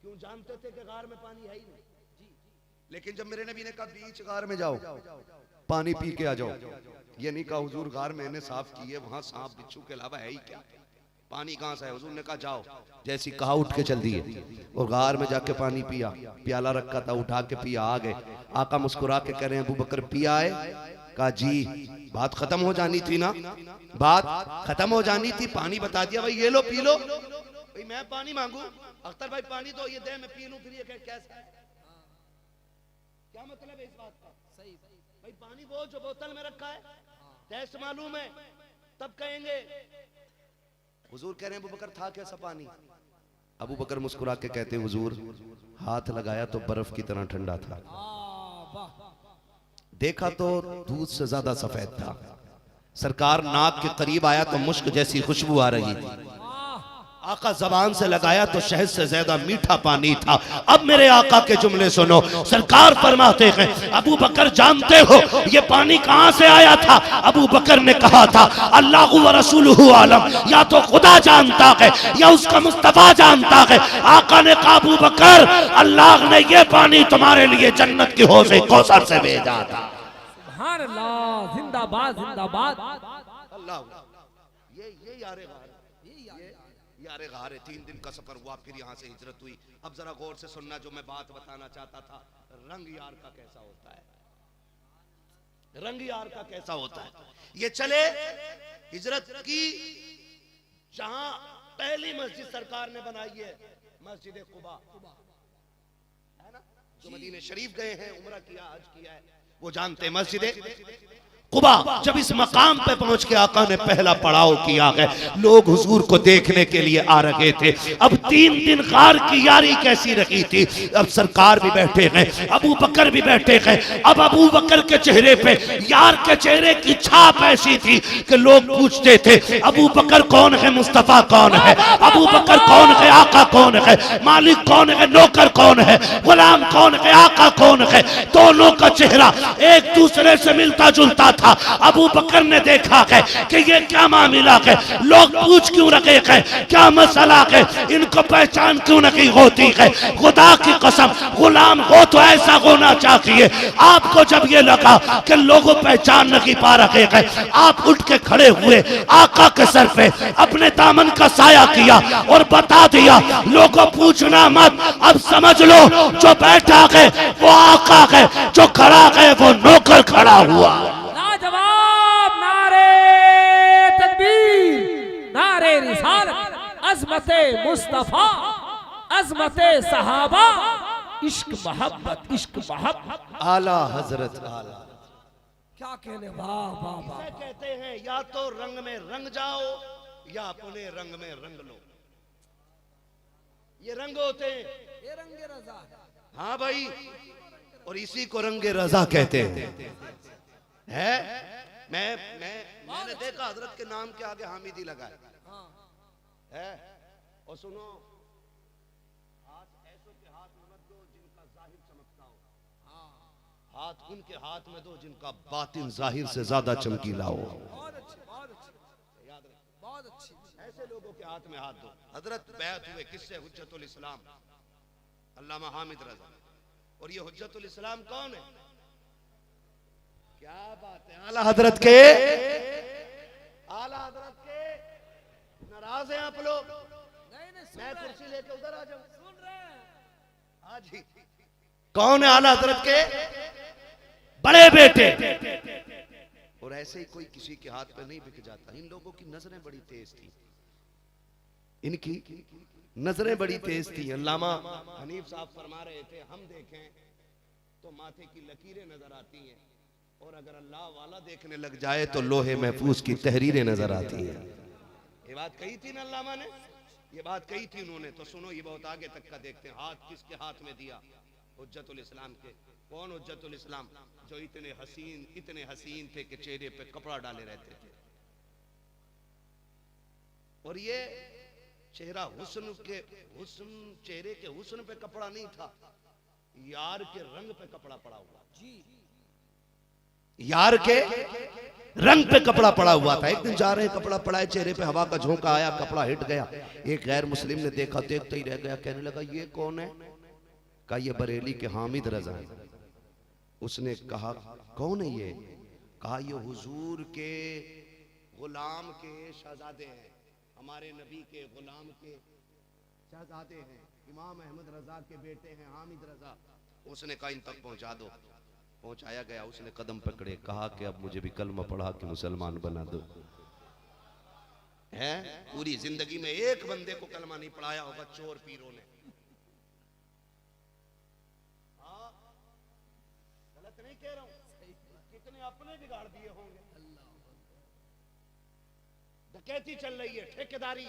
S4: क्यों? जानते थे कि गार में पानी है ही नहीं। लेकिन जब मेरे नबी ने कहा बीच गार में जाओ, पानी पी के आ जाओ, ये नहीं कहा हुजूर गार मैंने साफ की है, वहां सांप बिच्छू के अलावा है ही क्या, पानी कहां से है? हुजूर ने कहा जाओ, जैसी कहा उठ के चल दिए और गार में जाके पानी पिया। प्याला रखा था, उठा के पिया, आ गए। आका मुस्कुरा के कह रहे हैं अबू बकर पिया है? कहा जी। बात खत्म हो जानी थी ना, बात खत्म हो जानी थी, पानी बता दिया भाई ये लो पी लो। भाई मैं पानी मांगू, अख्तर भाई पानी दो, ये दे मैं पी लूं, फिर ये कैसे? क्या मतलब है इस बात का? सही भाई पानी वो जो बोतल में रखा है, टेस्ट मालूम है, तब कहेंगे। हुजूर कह रहे हैं अबू बकर था कैसा पानी? अबू बकर मुस्कुरा के कहते हुजूर हाथ लगाया तो बर्फ की तरह ठंडा था, देखा तो दूध से ज्यादा सफेद था, सरकार नाक के करीब आया तो मुश्क जैसी खुशबू आ रही थी, आका जबान से लगाया तो शहद से ज्यादा मीठा पानी था। अब मेरे आका के जुमले सुनो, सरकार फरमाते हैं अबू बकर जानते हो ये पानी कहां से आया था? अबू बकर ने कहा था अल्लाह व रसूलुहु आलम, या तो खुदा जानता है या उसका मुस्तफा जानता है। आका ने कहा अबू बकर अल्लाह ने ये पानी तुम्हारे लिए जन्नत की हौज़ कौसर से भेजा था।
S2: सुभान अल्लाह, जिंदाबाद जिंदाबाद।
S4: अल्लाह ये यारे गारे 3 दिन का सफर हुआ, फिर यहाँ से हिजरत हुई। अब जरा गौर से सुनना जो मैं बात बताना चाहता था, रंग यार का कैसा होता है, रंग यार का कैसा होता है। ये चले हिजरत की, जहां पहली मस्जिद सरकार ने बनाई है मस्जिद कुबा, है ना, जो मदीने शरीफ गए हैं, उम्रा किया, हज किया है, वो जानते हैं मस्जिद कुबा। जब इस मकाम पे पहुंच के आका ने पहला पड़ाव किया है, लोग हुजूर को देखने के लिए आ रहे थे। अब 3 दिन गार की यारी कैसी रही थी। अब सरकार भी बैठे हैं, अबू बकर भी बैठे हैं। अब अबू बकर के चेहरे पे यार के चेहरे की छाप ऐसी थी कि लोग पूछते थे अबू बकर कौन है, मुस्तफा कौन है, अबू बकर कौन है, आका कौन है, मालिक कौन है, नौकर कौन है, गुलाम कौन है, आका कौन है। दोनों का चेहरा एक दूसरे से मिलता जुलता था। अबू बकर ने देखा है कि ये क्या मामला है, लोग पूछ क्यों रखे हैं, क्या मसला है, इनको पहचान क्यों नहीं होती है। खुदा की कसम गुलाम हो तो ऐसा होना चाहिए। आपको जब ये लगा कि लोगों पहचान नहीं पा रहे हैं, आप उठ के खड़े हुए, आका के सर पे अपने दामन का साया किया और बता दिया लोगों पूछना मत, अब समझ लो जो बैठा है वो आका है, जो खड़ा है वो नौकर खड़ा हुआ।
S2: जवाब नारे तकबीर, नारे रिसालत, अज़मते मुस्तफा, अज़मते सहाबा, इश्क मोहब्बत, इश्क मोहब्बत,
S4: आला हजरत आला।
S2: क्या कहने, वाह वाह वाह।
S4: कहते हैं या तो रंग में रंग जाओ या अपने रंग में रंग लो। ये रंग होते हैं,
S2: ये रंगे रज़ा।
S4: हाँ भाई, और इसी को रंगे रजा कहते हैं। है मैंने देखा हजरत के नाम के आगे हामिदी लगा है। और सुनो, हाथ ऐसों के हाथ में मत दो जिनका जाहिर चमकता हो, हाथ उनके हाथ में दो जिनका बातिन जाहिर से ज्यादा चमकीला हो।
S2: बहुत अच्छी, बहुत अच्छी, याद रख, बहुत अच्छी।
S4: ऐसे लोगों के हाथ में हाथ दो। हजरत बैत हुए किससे? हुज्जतुल इस्लाम अल्लामा हामिद रजा। और ये हुज्जतुल इस्लाम कौन है? क्या बात है, आला हजरत के, आला हजरत के नाराज हैं आप लोग? मैं कुर्सी लेके उधर आ जाऊं? सुन रहे हैं? हाँ जी। कौन है आला हजरत के? बड़े बेटे। और ऐसे ही कोई किसी के हाथ पे नहीं बिक जाता। इन लोगों की नजरें बड़ी तेज थी, इनकी नजरें बड़ी तेज थी। अल्लामा हनीफ साहब फरमा रहे थे हम देखें तो माथे की लकीरें नजर आती हैं, और अगर अल्लाह वाला देखने लग जाए तो लोहे महफूज की तहरीरें नजर आती हैं। ये बात कही थी ना अल्लामा ने, ये बात कही थी उन्होंने। तो सुनो, ये बहुत आगे तक का देखते हैं। हाथ किसके हाथ में दिया? हुज्जतुल इस्लाम के। कौन हुज्जतुल इस्लाम? जो इतने हसीन थे कि चेहरे पे कपड़ा डाले रहते थे। और ये चेहरा हुस्न के, हुस्न चेहरे के हुस्न पे कपड़ा नहीं था, यार के रंग पे कपड़ा पड़ा हुआ जी, यार के रंग पे कपड़ा पड़ा हुआ था। एक दिन जा रहे कपड़ा पड़ा है, चेहरे पे हवा का झोंका आया, कपड़ा हिट गया। एक गैर मुस्लिम ने देखा, देखते ही रह गया, कहने लगा ये कौन है? कहा ये बरेली के हामिद रजा है। उसने कहा कौन है ये? कहा ये हुजूर के गुलाम के शहजादे हैं, हमारे नबी के गुलाम के शहजादे हैं, इमाम अहमद रजा के बेटे हैं हामिद रजा। उसने कहा इन तक पहुंचा दो। पहुंचाया गया, उसने कदम पकड़े, कहा कि अब मुझे भी कलमा पढ़ा के मुसलमान बना दो। है पूरी जिंदगी में एक बंदे को कलमा नहीं पढ़ाया होगा चोर पीरों ने। गलत नहीं कह रहा हूं, कितने अपने बिगाड़ दिए होंगे। डकैती चल रही है, ठेकेदारी,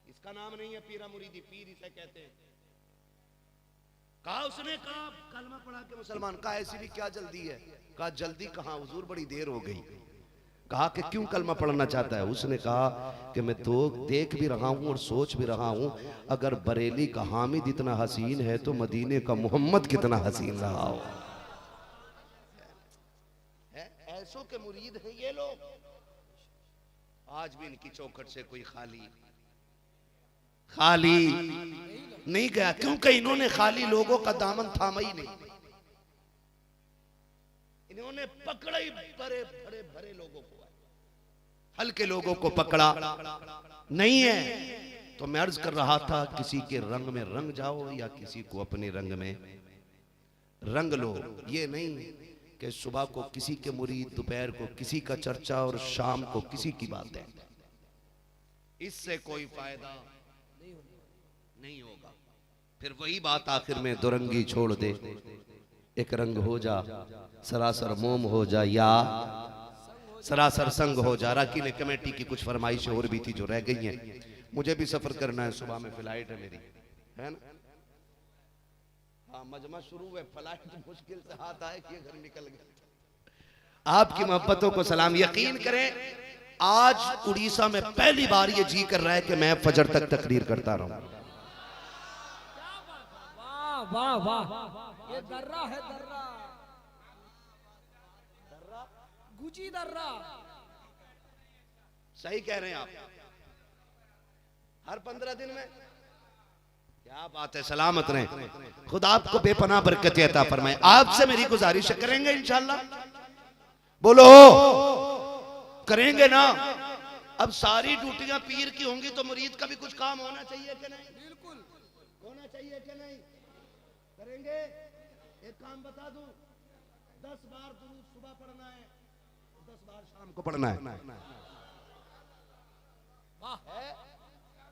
S4: इसका नाम नहीं है पीरा मुरीदी, पीर इसे कहते हैं। कहा उसने, कहा कलमा पढ़ा के मुसलमान। कहा ऐसी भी क्या जल्दी है? कहा जल्दी कहां हुजूर, बड़ी देर हो गई। कहा कि क्यों कलमा पढ़ना चाहता है? उसने कहा कि मैं तो देख भी रहा हूं और सोच भी रहा हूं, अगर बरेली का हामिद इतना हसीन है तो मदीने का मोहम्मद कितना हसीन रहा हो। ऐसों के मुरीद हैं ये लोग। आज भी इनकी चौखट से कोई खाली नहीं गया, क्योंकि इन्होंने खाली लोगों का दामन थामा ही नहीं, इन्होंने पकड़ा ही बड़े भरे भरे लोगों को, हल्के लोगों को पकड़ा नहीं है। तो मैं अर्ज कर रहा था, किसी के रंग में रंग जाओ या किसी को अपने रंग में रंग लो। ये नहीं कि सुबह को किसी के मुरीद, दोपहर को किसी का चर्चा और शाम को किसी की बात है। इससे कोई फायदा नहीं होगा। फिर वही बात आखिर में दुरंगी छोड़ दे, एक रंग हो जा, सरासर मोम हो जा या सरासर संग हो जा। राकी ने कमेटी की कुछ फरमाइशें और भी थी जो रह गई हैं। मुझे भी सफर करना है, सुबह में फ्लाइट है मेरी, है ना। हाँ मजमा शुरू है, फ्लाइट मुश्किल से हाथ आए कि घर निकल गया। आपकी मोहब्बतों को सलाम। यकीन करें आज उड़ीसा में पहली बार ये जी कर रहा है कि मैं फजर तक तकरीर करता रहूं।
S2: वाह वाह, ये दर्रा है, दर्रा गुजी दर्रा।
S4: सही कह रहे हैं आप, हर 15 दिन में। क्या बात है, सलामत रहें, खुदा आपको बेपनाह बरकतें अता फरमाए। आपसे मेरी गुजारिश करेंगे इंशाल्लाह, बोलो करेंगे ना। अब सारी ड्यूटियां पीर की होंगी तो मुरीद का भी कुछ काम होना चाहिए कि नहीं? बिल्कुल होना चाहिए कि नहीं? करेंगे। एक काम बता दूं, 10 बार दुरूद सुबह पढ़ना है, 10 बार शाम को पढ़ना है।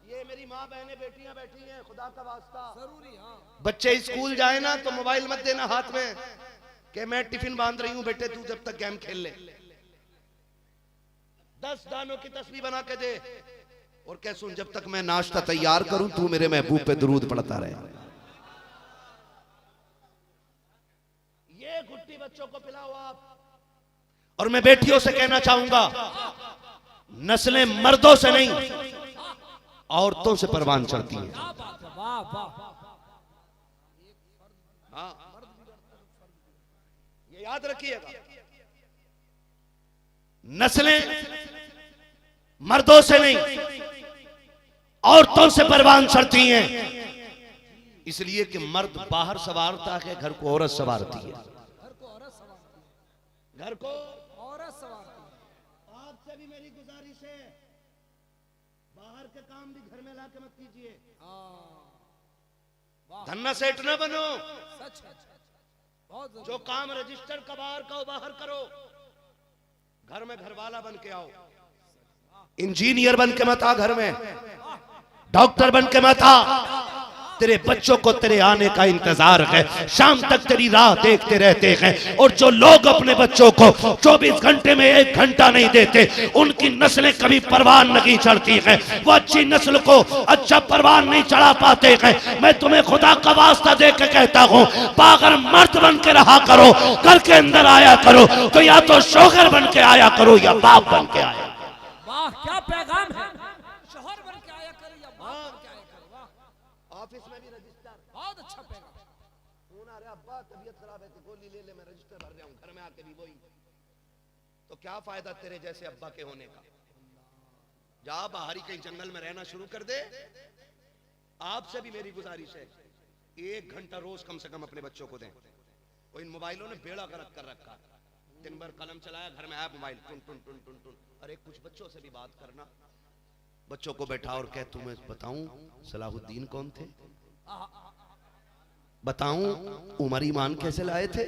S4: ये मेरी माँ बहनें बेटियां बैठी हैं, खुदा का वास्ता जरूरी। हाँ बच्चे स्कूल जाए ना तो मोबाइल मत देना हाथ में कि मैं टिफिन बांध रही हूं, बेटे तू जब तक गेम खेल ले। 10 दानों की तस्बीह बना के दे और कह सुन, जब तक मैं नाश्ता तैयार करूं तू मेरे महबूब पे दुरूद पढ़ता रहे। ये घुट्टी बच्चों को पिलाओ आप। और मैं बेटियों से कहना चाहूंगा, नस्लें मर्दों से नहीं औरतों से परवान चढ़ती हैं। हाँ ये याद रखिएगा, नस्लें मर्दों से नहीं औरतों से परवान चढ़ती हैं। इसलिए कि मर्द बाहर संवारता है, घर को औरत संवारती है। घर को औरत संवारती है। आपसे भी मेरी गुजारिश है, बाहर के काम भी घर में लाके मत कीजिए। धन्ना सेठ ना बनो। जो काम रजिस्टर का बाहर का बाहर करो, घर में घरवाला बन के आओ। इंजीनियर बन के मत आ, घर में डॉक्टर बन के मत आ। तेरे बच्चों को तेरे आने का इंतजार है, शाम तक तेरी राह देखते रहते हैं। और जो लोग अपने बच्चों को 24 घंटे में 1 घंटा नहीं देते, उनकी नस्लें कभी परवान नहीं चढ़ती हैं। वो अच्छी नस्ल को अच्छा परवान नहीं चढ़ा पाते हैं। मैं तुम्हें खुदा का वास्ता दे के कहता हूँ, अगर मर्द बन के रहा करो, घर के अंदर आया करो तो या तो शोहर बन के आया करो या बाप बन के आया।
S2: वाह क्या पैगाम है, शोहर बन के आया करो या बाप बन के आया करो। वाह,
S4: ऑफिस में भी रजिस्टर,
S2: बहुत अच्छा पैगाम।
S4: खूना के भी वही। तो क्या फायदा तेरे जैसे अब्बा के होने का? जा बाहरी कहीं जंगल में रहना शुरू कर दे। आपसे भी मेरी गुजारिश है, 1 घंटा रोज कम से कम अपने बच्चों को दें। वो इन मोबाइलों ने बेड़ा गर्क कर रखा, दिन भर कलम चलाया, घर में आया मोबाइल टुन टुन टुन टुन टुन। अरे कुछ बच्चों से भी बात करना, बच्चों को बैठा और कह तुम्हें बताऊं सलाहुद्दीन कौन थे, बताऊं उमर ईमान कैसे लाए थे,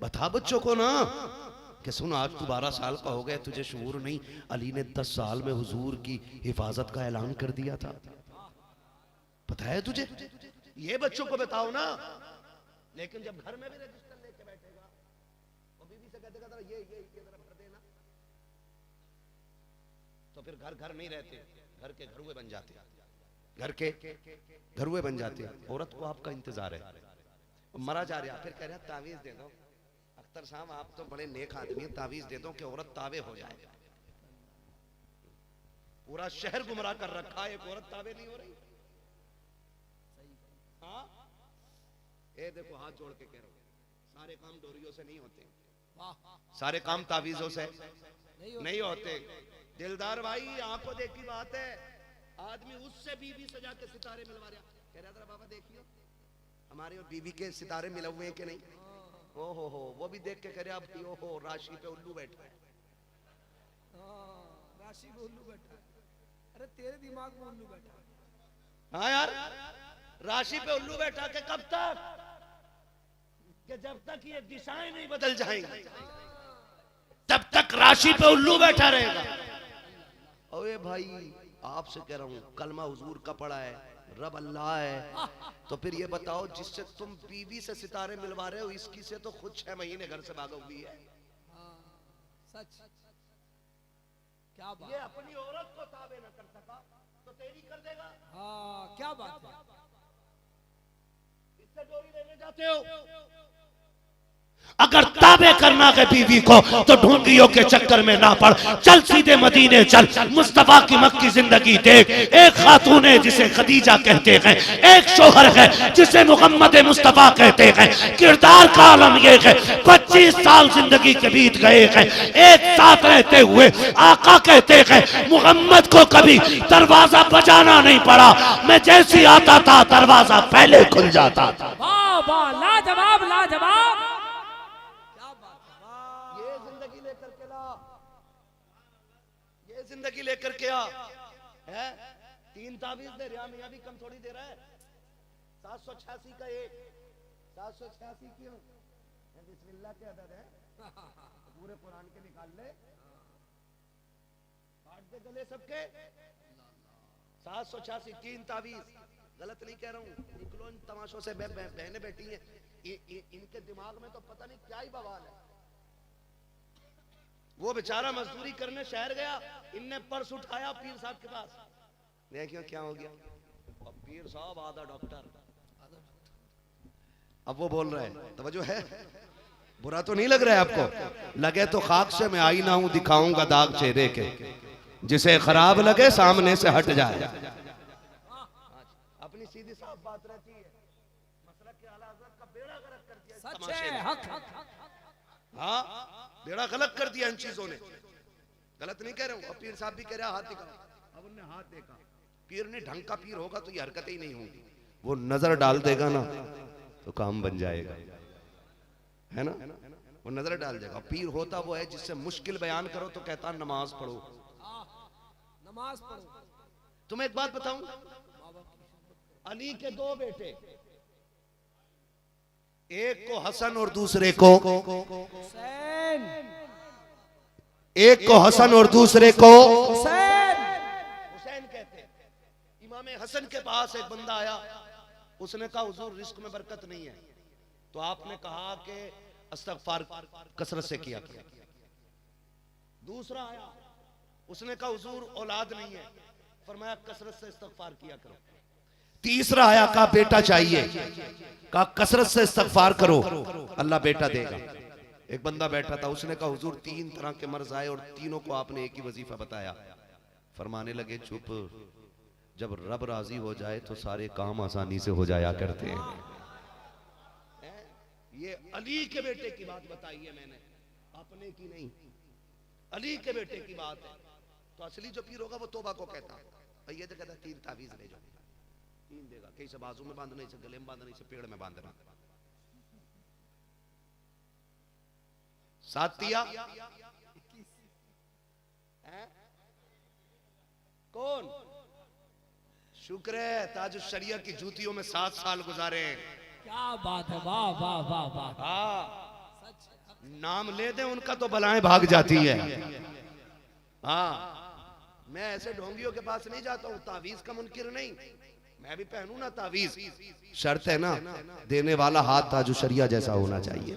S4: बता बच्चों को ना कि सुन आज तू 12 साल का हो गया, तुझे शऊर नहीं, अली ने 10 साल में हुजूर की हिफाजत का ऐलान कर दिया था, पता है तुझे? ये बच्चों को बताओ ना। लेकिन जब घर में भी रजिस्टर लेके बैठेगा और बीवी से कह देगा ये जरा भर देना, तो फिर घर घर नहीं रहते, घर के घरुए बन जाते, घर के घरुए बन जाते। औरत को आपका इंतजार है, मरा जा रहा, फिर कह रहा तावीज दे दो। अख्तर साहब आप तो बड़े नेक आदमी हैं, तावीज दे दो कि औरत तावे हो जाए। पूरा शहर गुमराह कर रखा है, एक औरत तावे नहीं हो रही। हाँ, ये देखो हाथ जोड़ के कह रहा हूं, सारे काम डोरियों से नहीं होते, सारे काम तावीजों से नहीं होते। दिलदार भाई आंखों देखी बात है, आदमी उससे बीवी सजा के सितारे मिलवा रहा, कह रहा था बाबा देखियो हमारे और बीवी के सितारे मिले हुए हैं कि नहीं। ओ हो वो भी देख के कह रहा अब ओ हो राशि पे उल्लू बैठा है,
S2: राशि पे उल्लू बैठा है। अरे तेरे दिमाग में उल्लू बैठा है।
S4: हाँ यार, राशि पे उल्लू बैठा के कब तक, कि जब तक ये दिशाएं नहीं बदल जाएंगी तब तक राशि पे उल्लू बैठा रहेगा। अरे भाई आपसे कह रहा हूं, कलमा हुजूर का पड़ा है, रब अल्लाह है, तो फिर ये बताओ जिससे तुम बीवी से सितारे मिलवा रहे हो, इसकी से तो खुद 6 महीने घर से भागा हुई है।
S2: सच क्या बात,
S4: ये अपनी औरत को ताबे न कर सका तो तेरी कर देगा।
S2: हाँ क्या बात है।
S4: इससे डोरी लेने जाते हो, अगर ताबे करना है बीवी को तो ढूंढियों के चक्कर में ना पड़, चल सीधे मदीने चल, मुस्तफा की मक्की जिंदगी देख। एक खातून है जिसे खदीजा कहते हैं, एक शोहर है जिसे मोहम्मद मुस्तफा कहते हैं। किरदार का आलम यह है, 25 साल जिंदगी के बीत गए हैं, एक साथ रहते हुए आका कहते हैं मोहम्मद को कभी दरवाजा बजाना नहीं पड़ा, मैं जैसी आता था दरवाजा पहले खुल जाता था।
S2: वाह वाह, लाजवाब लाजवाब।
S4: जिंदगी लेकर के आ है, 3 तावीज दे रहा, मियां भी कम थोड़ी दे रहा है। 786 का एक, 786 क्यों? बिस्मिल्लाह के अदद है, पूरे कुरान के निकाल ले, काट दे गले सबके। 786 3 तावीज, गलत नहीं कह रहा हूँ, निकलो इन तमाशों से, बहनें बैठी हैं, इनके दिमाग में तो पता नहीं क्या ही बवाल है। वो बेचारा मजदूरी करने शहर गया, इनने पर्स उठाया पीर साहब के पास, देखियो क्या हो गया, अब पीर साहब आधा डॉक्टर। अब वो बोल रहा है, तवज्जो है, बुरा तो नहीं लग रहा है आपको? लगे तो खाक से मैं आई ना हूं, दिखाऊंगा दाग चेहरे के, जिसे खराब लगे सामने से हट जाए। अपनी सीधी साफ बात रहती है, मसलक के आला हज़रत का बेड़ा गर्क कर दिया।
S2: सच है, हक।
S4: हाँ बेड़ा गलत कर दिया इन चीजों ने, गलत नहीं कह रहा हूं। अब पीर साहब भी कह रहा हाथ दिखाओ, अब उन्होंने हाथ देखा, पीर ने ढंग का पीर होगा तो ये हरकतें ही नहीं होंगी, वो नजर डाल देगा ना तो काम बन जाएगा, है ना, वो नजर डाल देगा। पीर होता वो है जिससे मुश्किल बयान करो तो कहता नमाज पढ़ो,
S2: नमाज पढ़ो।
S4: तुम्हें एक बात बताऊं, अली के 2 बेटे, एक को हसन और दूसरे को
S2: हुसैन,
S4: एक को हसन और दूसरे को
S2: हुसैन।
S4: हुसैन कहते हैं। इमाम हसन के पास एक बंदा आया, उसने कहा हुजूर रिस्क में बरकत नहीं है, तो आपने कहा कि इस्तगफार कसरत से किया करो। दूसरा आया, उसने कहा हुजूर औलाद नहीं है, फरमाया कसरत से इस्तगफार किया करो। तीसरा आया, कहा बेटा चाहिए, कहा कसरत से इस्तगफार करो अल्लाह बेटा देगा। एक बंदा बैठा था, उसने कहा हुजूर 3 तरह के मर्ज आए और तीनों को आपने एक ही वजीफा बताया। फरमाने लगे चुप, जब रब राजी हो जाए तो सारे काम आसानी से हो जाया करते हैं। ये अली के बेटे की बात बताई है मैंने, अपने की नहीं, अली के बेटे की बात है। तो असली जो पीर होगा वो तौबा को कहता है, ये तो कहता तीन तावीज ले जाओ, तीन देगा, कहीं से बाजू में बांधना, इसे गले में बांधना, इसे पेड़ में बांधना। सातिया कौन? शुक्र है ताजुश शरिया की जूतियों में 7 साल गुजारे हैं।
S2: क्या बात है, वाह वाह वाह वाह।
S4: हाँ, नाम ले दे उनका तो बलाएं भाग जाती है। हाँ, मैं ऐसे ढोंगियों के पास नहीं जाता हूँ, तावीज का मुनकिर नहीं, मैं भी पहनूं ना तावीज, शर्त है ना देने वाला हाथ ताजुश शरिया जैसा होना चाहिए,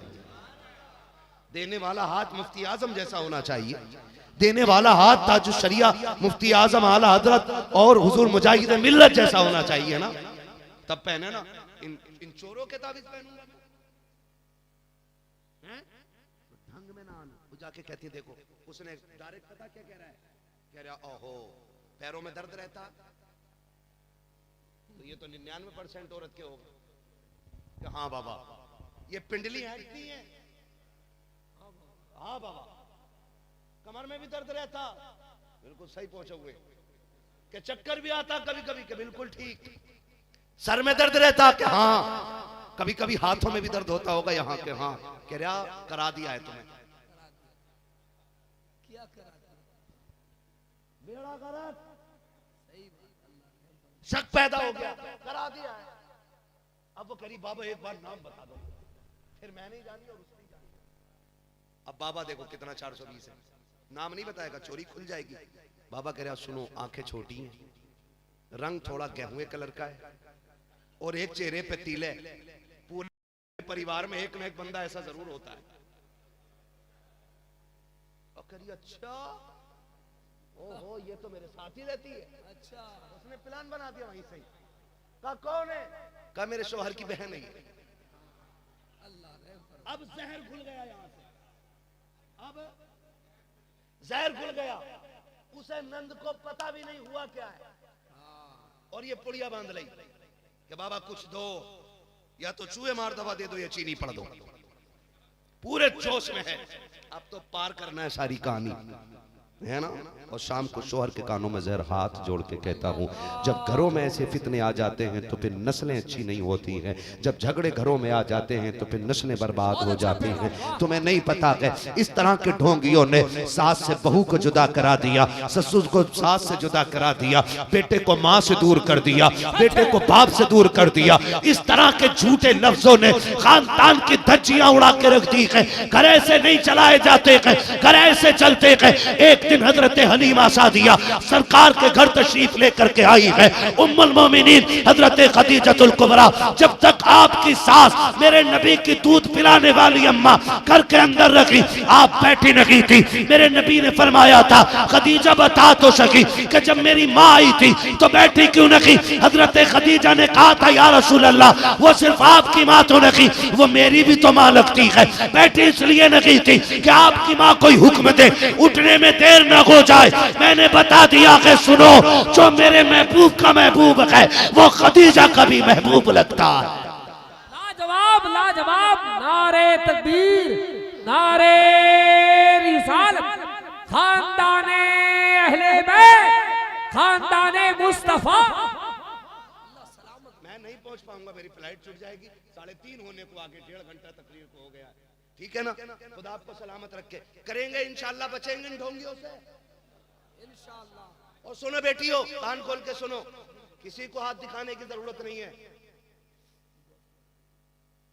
S4: देने वाला हाथ मुफ्ती आजम जैसा होना चाहिए, देने वाला हाथ ताजुश शरिया मुफ्ती आजम आला हजरत और हुजूर मुजाहिद मिल्लत जैसा होना चाहिए ना, तब पहने ना। इन चोरों के तावीज पहनूंगा मैं, ढंग में ना आना। वो जाके कहती देखो, उसने डायरेक्ट पता क्या कह रहा है, कह रहा ओहो पैरों में दर्द रहता, तो ये तो 99% औरत के होगा। हाँ बाबा, ये पिंडली हटती है। हाँ बाबा, कमर में भी दर्द रहता, बिल्कुल सही पहुंचे हुए। कि चक्कर भी आता कभी कभी, के बिल्कुल ठीक। सर में दर्द रहता, कि हाँ कभी कभी हाथों में भी दर्द होता होगा यहाँ के। हाँ, कह रहा करा दिया है तुम्हें,
S2: क्या करा दिया?
S4: बेड़ा गलत, शक पैदा हो गया, करा दिया है। अब वो करी बाबा एक बार नाम बता दो, फिर मैं नहीं जानी और उसने जानी। अब बाबा देखो कितना 420 है, नाम नहीं बताएगा, चोरी खुल जाएगी। बाबा कह रहा सुनो, आंखें छोटी हैं, रंग थोड़ा गेहुए कलर का है, और एक चेहरे पे तिल है। पूरे परिवार में एक न एक बंदा ऐसा जरूर होता है। और कह रही अच्छा, ओहो ये तो मेरे साथ ही रहती है।
S2: अच्छा,
S4: उसने प्लान बना दिया वहीं से। कहा कौन है? कहा मेरे शौहर की बहन है। अब जहर खुल गया यहाँ से, अब जहर खुल गया। उसे नंद को पता भी नहीं हुआ क्या है, और ये पुड़िया बांध ली कि बाबा कुछ दो, या तो चूहे मार दवा दे दो या चीनी पड़ दो। पूरे जोश में है, अब तो पार करना है सारी कहानी, है ना। और शाम को शोहर के कानों में जहर हाथ जोड़ के कहता हूँ, जब घरों में ऐसे फितने आ जाते हैं तो फिर नस्लें अच्छी नहीं होती हैं। जब झगड़े घरों में आ जाते हैं तो फिर नस्लें बर्बाद हो जाती हैं। तुम्हें नहीं पता है, इस तरह के ढोंगियों ने सास से बहू को जुदा करा दिया, ससुर को सास से जुदा करा दिया, बेटे को माँ से दूर कर दिया, बेटे को बाप से दूर कर दिया। इस तरह के झूठे लफ्जों ने खानदान की धज्जियां उड़ा के रख दी है। घर ऐसे नहीं चलाए जाते हैं, घर ऐसे चलते हैं। एक दिन हजरत हलीमा सादिया सरकार के घर तशरीफ लेकर के आई है। उम्मुल मोमिनीन हजरत खदीजतुल कुबरा, जब तक आपकी सास मेरे नबी की दूध पिलाने वाली अम्मा घर के अंदर रखी, आप बैठी नहीं थी। मेरे नबी ने फरमाया था, खदीजा बता तो सकी कि जब मेरी माँ आई थी तो बैठी क्यों नहीं? हजरत खदीजा ने कहा था, या रसूल अल्लाह, वो सिर्फ आपकी माँ तो नहीं, वो मेरी भी तो माँ लगती है। बैठी इसलिए नहीं थी कि आपकी माँ कोई हुक्म दे, उठने में देर न हो जाए। मैंने बता दिया कि सुनो, जो मेरे महबूब का महबूब है वो खदीजा का भी महबूब लगता है।
S2: लाजवाब लाजवाब, नारे तकबीर, नारे रिसालत, खानदाने अहले बैत, खानदाने मुस्तफा।
S4: मैं नहीं पहुंच पाऊंगा, मेरी फ्लाइट छूट जाएगी। 3:30 होने को आगे, 1.5 घंटा तकरीर को हो गया, ठीक है ना। खुदा आपको सलामत रखे। करेंगे इंशाल्लाह, बचेंगे इन ढोंगियों से इंशाल्लाह। और सुनो बेटियों, कान खोल के सुनो, किसी को हाथ दिखाने की जरूरत नहीं है,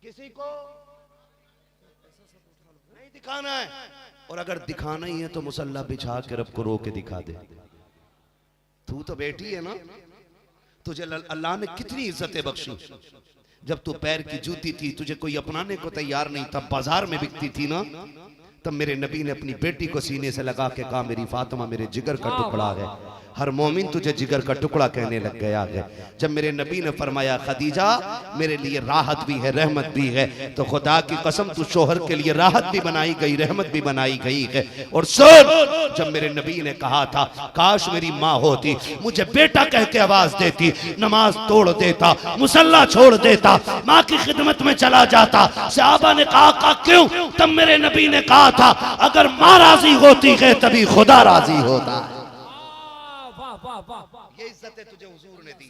S4: किसी को नहीं दिखाना है। और अगर दिखाना ही है तो मुसल्ला बिछा के रब को रो के दिखा दे। तू तो बेटी है ना, तुझे अल्लाह ने कितनी इज्जतें बख्शी। जब तू पैर की जूती थी, तुझे कोई अपनाने को तैयार नहीं था, बाजार में बिकती थी ना, तब मेरे नबी ने अपनी बेटी को सीने से लगा के कहा, मेरी फातिमा मेरे जिगर का टुकड़ा है, हर मोमिन तुझे जिगर का टुकड़ा कहने लग गया है। जब मेरे नबी ने फरमाया खदीजा मेरे लिए राहत भी है रहमत भी है, तो खुदा की कसम तू शोहर के लिए राहत भी बनाई गई रहमत भी बनाई गई है। और सुन, जब मेरे नबी ने कहा था काश मेरी माँ होती मुझे बेटा कह के आवाज देती, नमाज तोड़ देता, मुसल्ला छोड़ देता, माँ की खिदमत में चला जाता। सहाबा ने कहा क्यों? तब मेरे नबी ने कहा था अगर माँ राजी होती है तभी खुदा राजी होता है।
S2: वाह वाह वाह,
S4: ये इज्जतें तुझे हुजूर ने दी,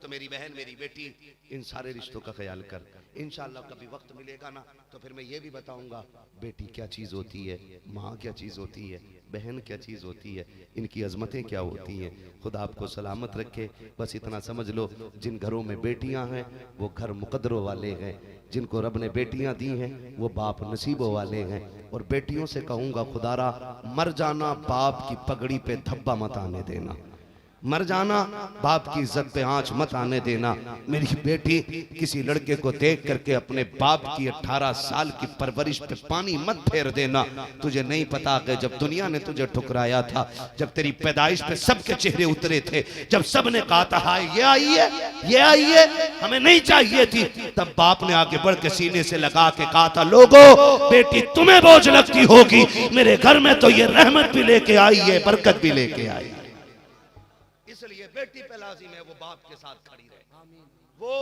S4: तो मेरी बहन मेरी बेटी इन सारे रिश्तों का ख्याल कर। इंशाअल्लाह कभी वक्त मिलेगा ना तो फिर मैं ये भी बताऊंगा बेटी क्या चीज़ होती है, माँ क्या चीज़ होती है, बहन क्या चीज़ होती है, इनकी अजमतें क्या होती हैं। खुदा आपको सलामत रखे। बस इतना समझ लो जिन घरों में बेटियां हैं वो घर मुकद्दरों वाले हैं, जिनको रब ने बेटियां दी हैं वो बाप नसीबों वाले हैं। और बेटियों से कहूँगा खुदारा मर जाना बाप की पगड़ी पे धब्बा मत आने देना, मर जाना बाप की इज्जत पे आंच मत आने देना। मेरी बेटी किसी लड़के को देख करके अपने बाप की 18 साल की परवरिश पे पानी मत फेर देना। तुझे नहीं पता कि जब दुनिया ने तुझे ठुकराया था, जब तेरी पैदाइश पे सबके चेहरे उतरे थे, जब सब ने कहा था हाय ये आई है ये आई है हमें नहीं चाहिए थी, तब बाप ने आगे बढ़ के सीने से लगा के कहा था लोगों बेटी तुम्हें बोझ लगती होगी, मेरे घर में तो ये रहमत भी लेके आई है, बरकत भी लेके आई। इसलिए बेटी पे लाजिम है वो बाप के साथ खड़ी रहे, वो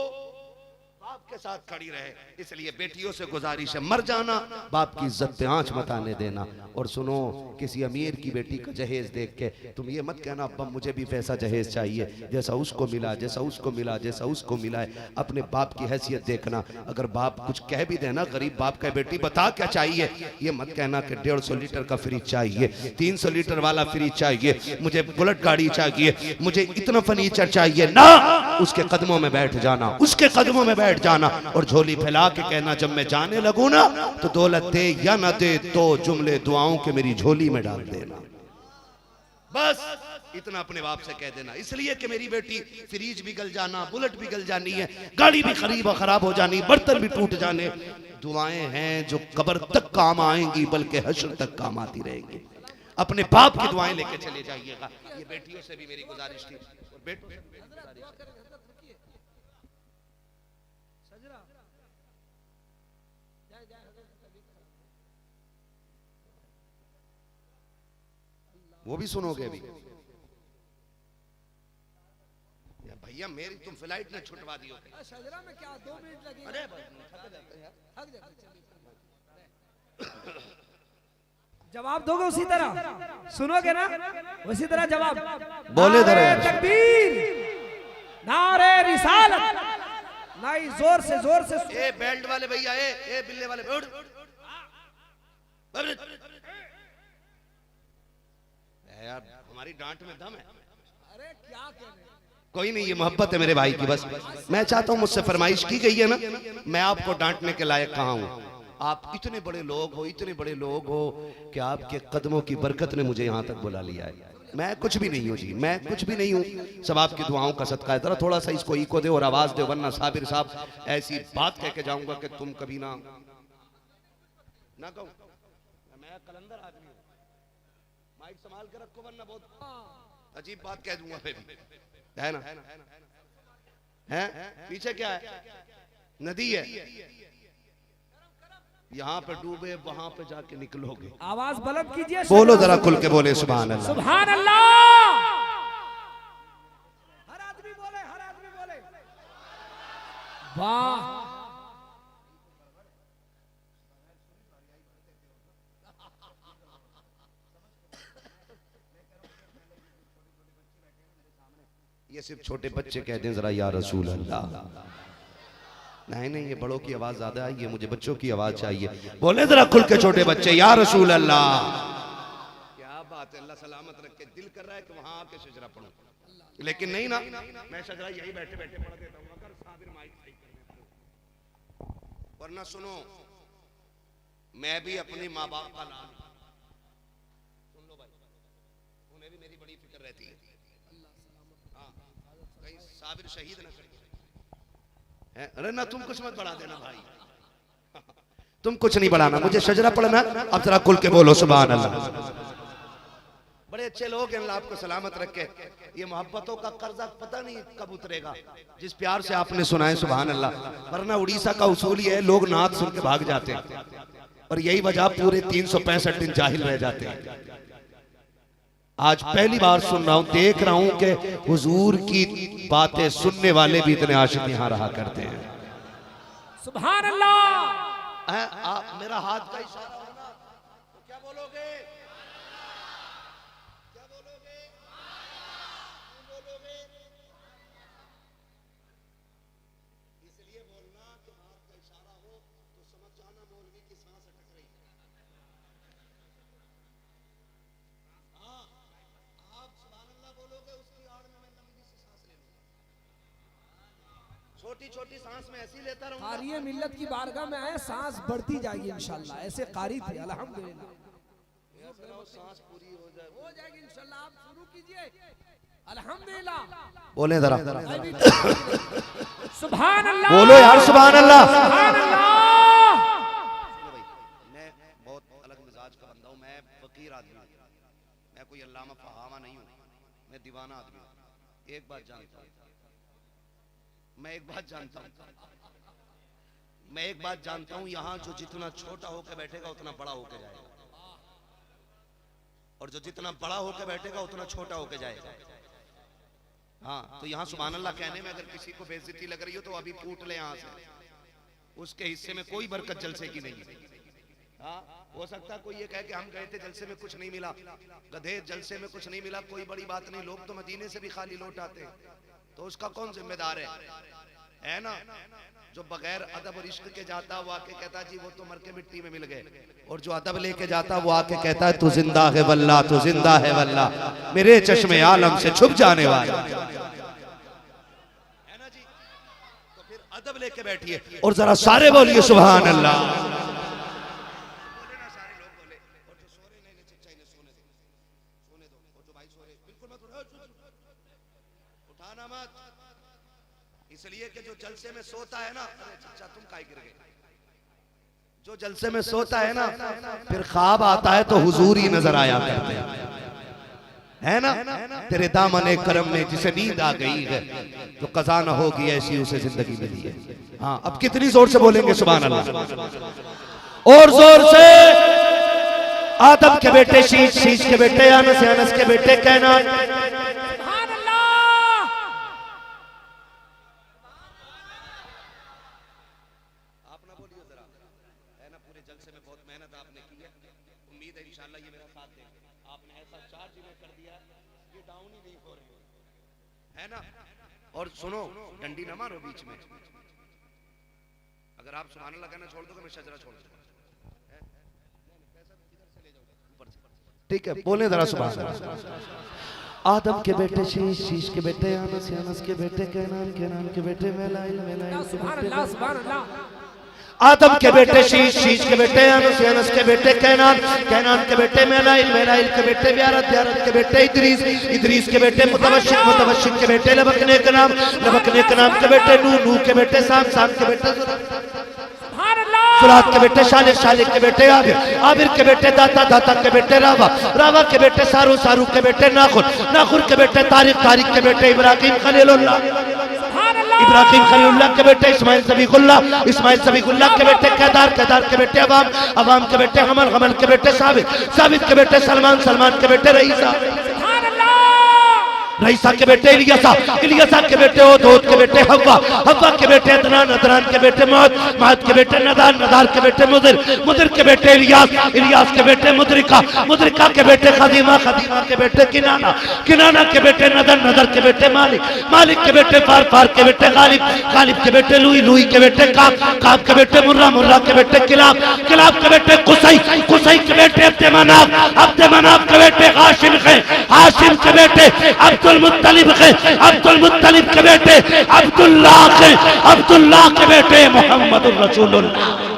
S4: बाप के साथ खड़ी रहे। इसलिए बेटियों से गुजारिश है मर जाना बाप की इज्जत पे आंच मत आने देना। और सुनो किसी अमीर की बेटी का जहेज देख के तुम ये मत कहना अब्बा मुझे भी वैसा जहेज चाहिए जैसा उसको मिला जैसा उसको मिला जैसा उसको मिला है। अपने बाप की हैसियत देखना, अगर बाप कुछ कह भी देना गरीब बाप का बेटी बता क्या चाहिए, ये मत कहना कि 150 लीटर का फ्रिज चाहिए, 300 लीटर वाला फ्रिज चाहिए, मुझे बुलेट गाड़ी चाहिए, मुझे इतना फर्नीचर चाहिए ना। उसके कदमों में बैठ जाना, उसके कदमों में बैठ जाना और झोली फैला के कहना जब मैं जाने लगूं ना तो दौलत दे या ना दे तो जुमले दुआओं के मेरी झोली में डाल देना। बस इतना अपने बाप से कह देना। इसलिए कि मेरी बेटी फ्रिज भी गल जाना, बुलेट भी गल जानी है, गाड़ी भी खराब हो जानी, बर्तन भी टूट जाने, दुआएं हैं जो कब्र तक काम आएंगी बल्कि हश्र तक काम आती रहेंगी। अपने बाप की दुआएं लेके चले जाइएगा। ये बेटियों से भी मेरी गुजारिश थी। और वो भी सुनोगे अभी भैया मेरी तुम फ्लाइट ने छुटवा दी होगी।
S2: सजरा में क्या 2 मिनट लगेंगे?
S4: अरे
S2: जवाब दोगे उसी तरह, सुनोगे ना उसी तरह जवाब
S4: बोले
S2: नारे तकबीर नारे रिसालत, नहीं जोर से
S4: ए बेल्ट वाले भैया ए बिल्ले वाले यार हमारी डांट में दम है।
S2: अरे क्या कह रहे हैं?
S4: कोई नहीं ये मोहब्बत है मेरे भाई की। बस मैं चाहता हूं मुझसे फरमाइश की गई है ना, मैं आपको डांटने के लायक कहाँ हूं। आप इतने बड़े लोग हो, इतने बड़े लोग हो कि आपके कदमों की बरकत ने मुझे यहां तक बुला लिया है। मैं कुछ भी नहीं हूं जी, मैं कुछ भी नहीं हूं, सब आपकी दुआओं का सदका है। जरा थोड़ा सा इसको इको दे और आवाज दे, वरना साबिर साहब ऐसी बात कह के जाऊंगा कि तुम कभी ना कहो। मैं कलंदर आदमी हूं, माइक संभाल के रखो वरना बहुत अजीब बात कह दूंगा फिर, है ना? है पीछे क्या है? नदी है, यहाँ पे डूबे वहां पे जाके निकलोगे।
S2: आवाज बुलंद कीजिए,
S4: बोलो जरा खुल के बोले सुभान अल्लाह।
S2: सुभान अल्लाह। हर आदमी बोले वाह।
S4: ये सिर्फ छोटे बच्चे कहते हैं जरा या रसूल अल्लाह। नहीं ये बड़ों की आवाज ज्यादा आई है, मुझे बच्चों की आवाज चाहिए। बोले जरा खुल के छोटे बच्चे या रसूल अल्लाह। क्या बात है, अल्लाह सलामत रखे। दिल कर रहा है कि वहां आके शजरा पढ़ो, लेकिन नहीं ना, मैं शजरा यही बैठे बैठे पढ़ देता हूं अगर साबिर माइक सही कर। वरना सुनो, मैं भी अपने माँ बाप का नाम सुन लो भाई, उन्हें भी मेरी बड़ी फिक्र रहती है। कहीं साबिर शहीद ना कर। अरे ना तुम कुछ मत बढ़ा देना भाई, तुम कुछ नहीं बढ़ाना, मुझे शजरा पढ़ना। अब जरा खुल के बोलो सुभान अल्लाह। बड़े अच्छे लोग हैं, अल्लाह आपको सलामत रखे। ये मोहब्बतों का कर्जा पता नहीं कब उतरेगा, जिस प्यार से आपने सुनाए सुभान अल्लाह। वरना उड़ीसा का उसूल ये है, लोग नात सुन के भाग जाते हैं और यही वजह पूरे 365 दिन जाहिल रह जाते हैं। आज पहली बार सुन रहा हूं, देख रहा हूं कि हुजूर की बातें सुनने वाले भी इतने आशिक यहां रहा करते हैं।
S2: सुभान अल्लाह।
S4: मेरा हाथ का इशारा होना तो क्या बोलोगे? क्या बोलोगे? बोलोगे? इसलिए बोलना कि हाथ का इशारा हो तो समझ जाना मौलवी की सांस अटक रही है। हाँ, आप सुभान अल्लाह बोलोगे, उसकी आड़ में मैं लंबी सी सांस ले लूंगा। छोटी छोटी सांस में ऐसी लेता रहूंगा।
S2: कारी मिल्लत की बारगाह में आए, सांस बढ़ती जाएगी इंशाल्लाह। ऐसे कारी थे अल्हम्दुलिल्लाह।
S4: सांस पूरी हो
S2: जाएगी इंशाल्लाह। आप शुरू कीजिए अल्हम्दुलिल्लाह।
S4: बोले जरा
S2: सुभान अल्लाह।
S4: बोलो यार सुभान अल्लाह।
S2: सुभान अल्लाह।
S4: मैं बहुत अलग मिजाज का बंदा हूँ, मैं फकीर आदमी हूँ, मैं कोई अल्लामा फहामा नहीं हूँ, मैं दीवाना आदमी हूँ। एक बात जानता हूँ, मैं एक बात जानता हूँ, यहाँ जो जितना छोटा होकर बैठेगा उतना बड़ा होकर जाएगा, और जो जितना बड़ा होकर बैठेगा उतना छोटा होकर जाएगा। हाँ, तो यहाँ सुभान अल्लाह कहने में अगर किसी को बेइज्जती लग रही हो तो अभी फूट ले यहाँ से, उसके हिस्से में कोई बरकत जलसे की नहीं है। हाँ, हो सकता कोई ये कहे कि हम गए थे जलसे में कुछ नहीं मिला, गधे जलसे में कुछ नहीं मिला, कोई बड़ी बात नहीं, लोग तो मदीने से भी खाली लौट आते हैं, तो उसका कौन जिम्मेदार है ना? जो बगैर अदब और इश्क के जाता वो आके कहता जी वो तो मर के मिट्टी में मिल गए, और जो अदब लेके जाता वो आके कहता है तू जिंदा है वल्लाह, तू जिंदा है वल्लाह, मेरे चश्मे आलम से छुप जाने वाला है ना जी। तो फिर अदब लेके बैठिए और जरा सारे बोलिए सुभान अल्लाह। इसलिए कि जो जलसे में सोता है ना, अच्छा तुम काहे गिर गए, जो जलसे में सोता है ना फिर ख्वाब आता है तो हुजूर ही नजर आया करते हैं, है ना? तेरे दामन करम में जिसे नींद आ गई है, जो कज़ा न होगी ऐसी उसे जिंदगी मिली है। हाँ, अब कितनी जोर से बोलेंगे सुभान अल्लाह, और जोर से। आदम के बेटे शीश, शीश के बेटे अनस, अनस के बेटे कैनान, और सुनो डंडी ना मारो बीच में, अगर आप सुभान अल्लाह कहना छोड़ दोगे मैं शजरा छोड़ दूंगा, ठीक है? बोले जरा सुभान अल्लाह। आदम के बेटे शीश, शीश के बेटे अनस, अनस के बेटे कैनान, कैनान के बेटे मेलाइल, मेलाइल के बेटे आदम के बेटे शीश, शीश के बेटे अनस, अनस के बेटे कैनान, कैनान के बेटे मेलाइल, मेलाइल के बेटे ब्यारत, ब्यारत के बेटे इदरीस, इदरीस के बेटे मुतवशिक, मुतवशिक के बेटे लबकने के नाम, लबकने के नाम के बेटे नूह, नूह के बेटे साम, साम के बेटे सुरात के बेटे शालिक, शालिक के बेटे आबिर, आबिर के बेटे दाता, दाता के बेटे रावा, रावा के बेटे सारू, सारू के बेटे नाखुर, नाखुर के बेटे तारिक, तारिक के बेटे इब्राहिम खलीलुल्लाह, इब्राहिम खलीलुल्लाह के बेटे इस्माइल सबीकुल्लाह, इस्माइल सबीकुल्लाह के बेटे केदार, केदार के बेटे अवाम, अवाम के बेटे हमल, हमल के बेटे साबित, साबित के बेटे सलमान, सलमान के बेटे रईसा, रईसा के बेटे इलियासा, इलियासा के बेटे ओद, ओद के बेटे हव्वा, हव्वा के बेटे अदनान, अदनान के बेटे मौत, मौत के बेटे नदार, नदार के बेटे मुदिर, मुदिर के बेटे इलियास, इलियास के बेटे मुदरिका, मुदरिका के बेटे खदीमा, खदीमा के बेटे किनाना, किनाना के बेटे नदर, नदर के बेटे मालिक, मालिक के बेटे फार, फार के बेटे गालिब, गालिब के बेटे लुई, लुई के बेटे काब, काब के बेटे मुर्रा, मुर्रा के बेटे किलाब, किलाब के बेटे कुसई, कुसई के बेटे अब्द मनाफ, अब्द मनाफ के बेटे हाशिम है, हाशिम के बेटे अब्दुल मुत्तलिब के, अब्दुल मुत्तलिब के बेटे अब्दुल्लाह के, अब्दुल्लाह के बेटे मोहम्मदुर रसूलुल्लाह।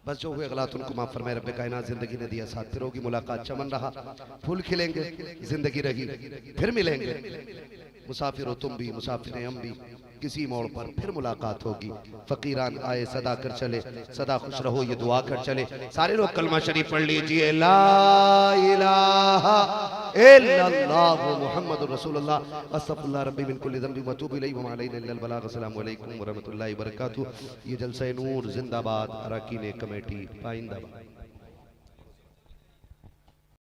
S4: बस जो हुए गलत उनको माफ फरमाए रब्बे कायनात। जिंदगी ने दिया साथ, फिर होगी मुलाकात, चमन रहा फूल खिलेंगे, जिंदगी रही फिर मिलेंगे। मुसाफिर हो तुम भी, मुसाफिर हैं हम भी, किसी मोड़ पर फिर मुलाकात होगी। फकीरान आए सदा कर चले, सदा खुश रहो ये दुआ कर चले। सारे लोग कलमा शरीफ पढ़ लीजिए, ला इलाहा इल्लल्लाह मुहम्मदुर रसूलुल्लाह अस्तगफिरुल्लाह रब्बी मिन कुल्ली ज़ंबि व अतूबु इलैहि व मा अलैना इल्लल बलाग। अस्सलामु अलैकुम व रहमतुल्लाहि व बरकातुहू। ये जलसा नूर जिंदाबाद, अरकान कमेटी पाइंदाबाद।